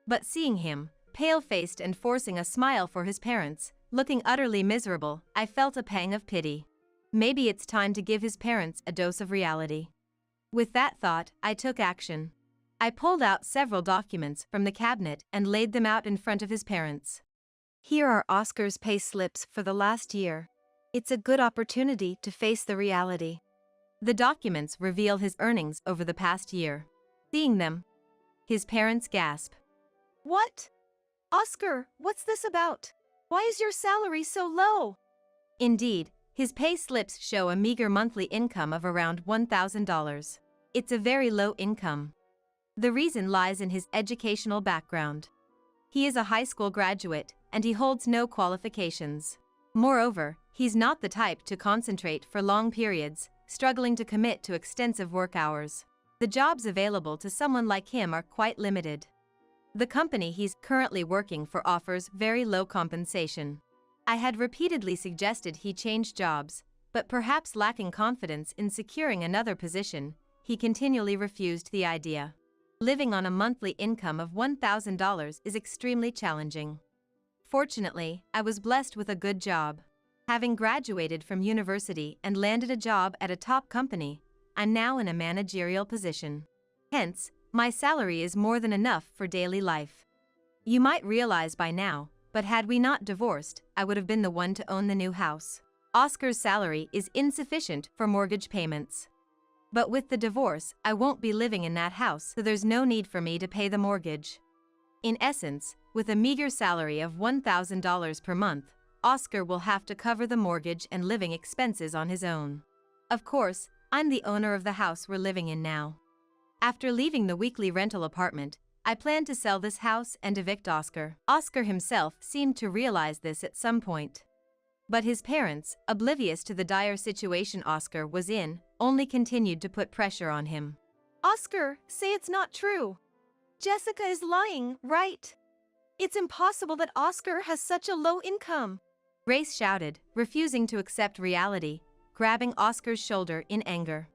But seeing him, pale-faced and forcing a smile for his parents, looking utterly miserable, I felt a pang of pity. Maybe it's time to give his parents a dose of reality. With that thought, I took action. I pulled out several documents from the cabinet and laid them out in front of his parents. Here are Oscar's pay slips for the last year. It's a good opportunity to face the reality. The documents reveal his earnings over the past year. Seeing them, his parents gasp. What? Oscar, what's this about? Why is your salary so low? Indeed, his pay slips show a meager monthly income of around $1,000. It's a very low income. The reason lies in his educational background. He is a high school graduate, and he holds no qualifications. Moreover, he's not the type to concentrate for long periods, struggling to commit to extensive work hours. The jobs available to someone like him are quite limited. The company he's currently working for offers very low compensation. I had repeatedly suggested he change jobs, but perhaps lacking confidence in securing another position, he continually refused the idea. Living on a monthly income of $1,000 is extremely challenging. Fortunately, I was blessed with a good job. Having graduated from university and landed a job at a top company, I'm now in a managerial position. Hence, my salary is more than enough for daily life. You might realize by now, but had we not divorced, I would have been the one to own the new house. Oscar's salary is insufficient for mortgage payments. But with the divorce, I won't be living in that house, so there's no need for me to pay the mortgage. In essence, with a meager salary of $1,000 per month, Oscar will have to cover the mortgage and living expenses on his own. Of course, I'm the owner of the house we're living in now. After leaving the weekly rental apartment, I plan to sell this house and evict Oscar. Oscar himself seemed to realize this at some point. But his parents, oblivious to the dire situation Oscar was in, only continued to put pressure on him. Oscar, say it's not true. Jessica is lying, right? It's impossible that Oscar has such a low income. Grace shouted, refusing to accept reality, grabbing Oscar's shoulder in anger.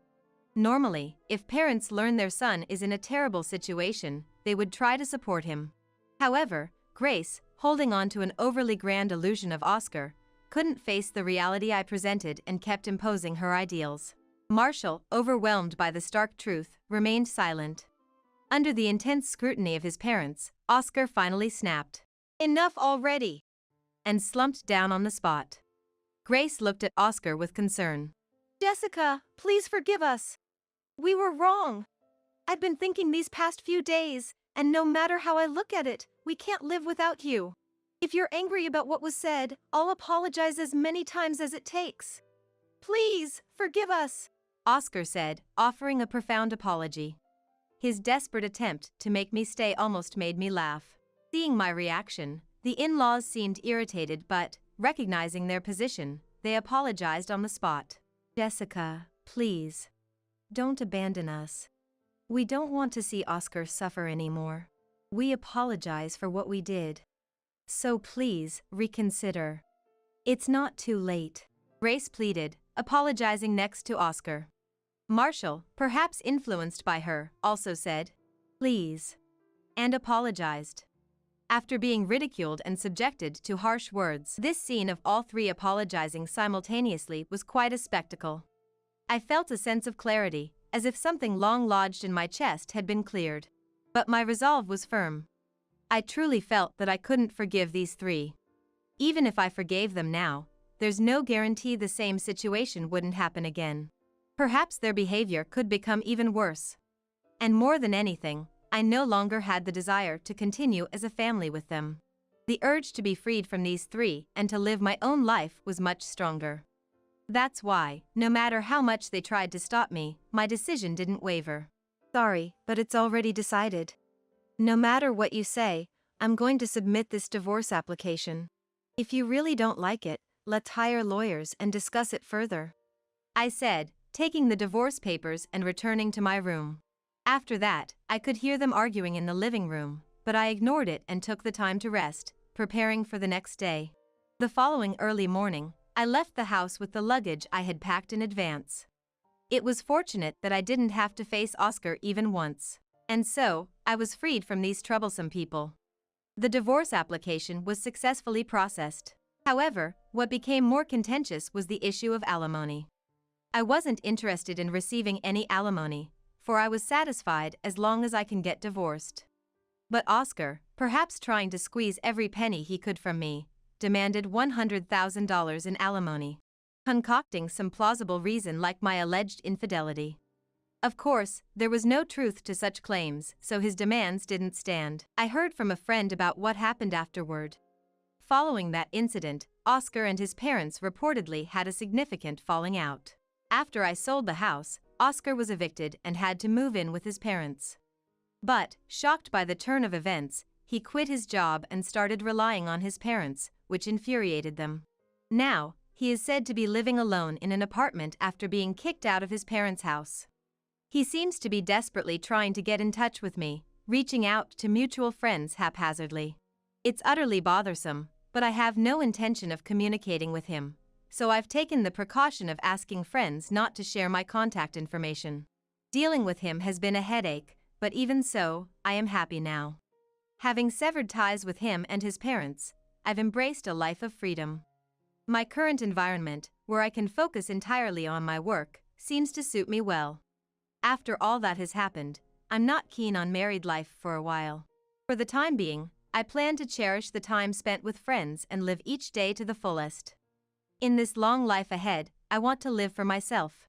Normally, if parents learn their son is in a terrible situation, they would try to support him. However, Grace, holding on to an overly grand illusion of Oscar, couldn't face the reality I presented and kept imposing her ideals. Marshall, overwhelmed by the stark truth, remained silent. Under the intense scrutiny of his parents, Oscar finally snapped, "Enough already," and slumped down on the spot. Grace looked at Oscar with concern. "Jessica, please forgive us. We were wrong. I've been thinking these past few days, and no matter how I look at it, we can't live without you. If you're angry about what was said, I'll apologize as many times as it takes. Please, forgive us," Oscar said, offering a profound apology. His desperate attempt to make me stay almost made me laugh. Seeing my reaction, the in-laws seemed irritated but, recognizing their position, they apologized on the spot. "Jessica, please. Don't abandon us. We don't want to see Oscar suffer anymore. We apologize for what we did. So please, reconsider. It's not too late," Grace pleaded, apologizing next to Oscar. Marshall, perhaps influenced by her, also said, "Please," and apologized. After being ridiculed and subjected to harsh words, this scene of all three apologizing simultaneously was quite a spectacle. I felt a sense of clarity, as if something long lodged in my chest had been cleared. But my resolve was firm. I truly felt that I couldn't forgive these three. Even if I forgave them now, there's no guarantee the same situation wouldn't happen again. Perhaps their behavior could become even worse. And more than anything, I no longer had the desire to continue as a family with them. The urge to be freed from these three and to live my own life was much stronger. That's why, no matter how much they tried to stop me, my decision didn't waver. "Sorry, but it's already decided. No matter what you say, I'm going to submit this divorce application. If you really don't like it, let's hire lawyers and discuss it further," I said, taking the divorce papers and returning to my room. After that, I could hear them arguing in the living room, but I ignored it and took the time to rest, preparing for the next day. The following early morning, I left the house with the luggage I had packed in advance. It was fortunate that I didn't have to face Oscar even once. And so, I was freed from these troublesome people. The divorce application was successfully processed. However, what became more contentious was the issue of alimony. I wasn't interested in receiving any alimony, for I was satisfied as long as I can get divorced. But Oscar, perhaps trying to squeeze every penny he could from me, demanded $100,000 in alimony, concocting some plausible reason like my alleged infidelity. Of course, there was no truth to such claims, so his demands didn't stand. I heard from a friend about what happened afterward. Following that incident, Oscar and his parents reportedly had a significant falling out. After I sold the house, Oscar was evicted and had to move in with his parents. But, shocked by the turn of events, he quit his job and started relying on his parents, which infuriated them. Now, he is said to be living alone in an apartment after being kicked out of his parents' house. He seems to be desperately trying to get in touch with me, reaching out to mutual friends haphazardly. It's utterly bothersome, but I have no intention of communicating with him, so I've taken the precaution of asking friends not to share my contact information. Dealing with him has been a headache, but even so, I am happy now. Having severed ties with him and his parents, I've embraced a life of freedom. My current environment, where I can focus entirely on my work, seems to suit me well. After all that has happened, I'm not keen on married life for a while. For the time being, I plan to cherish the time spent with friends and live each day to the fullest. In this long life ahead, I want to live for myself.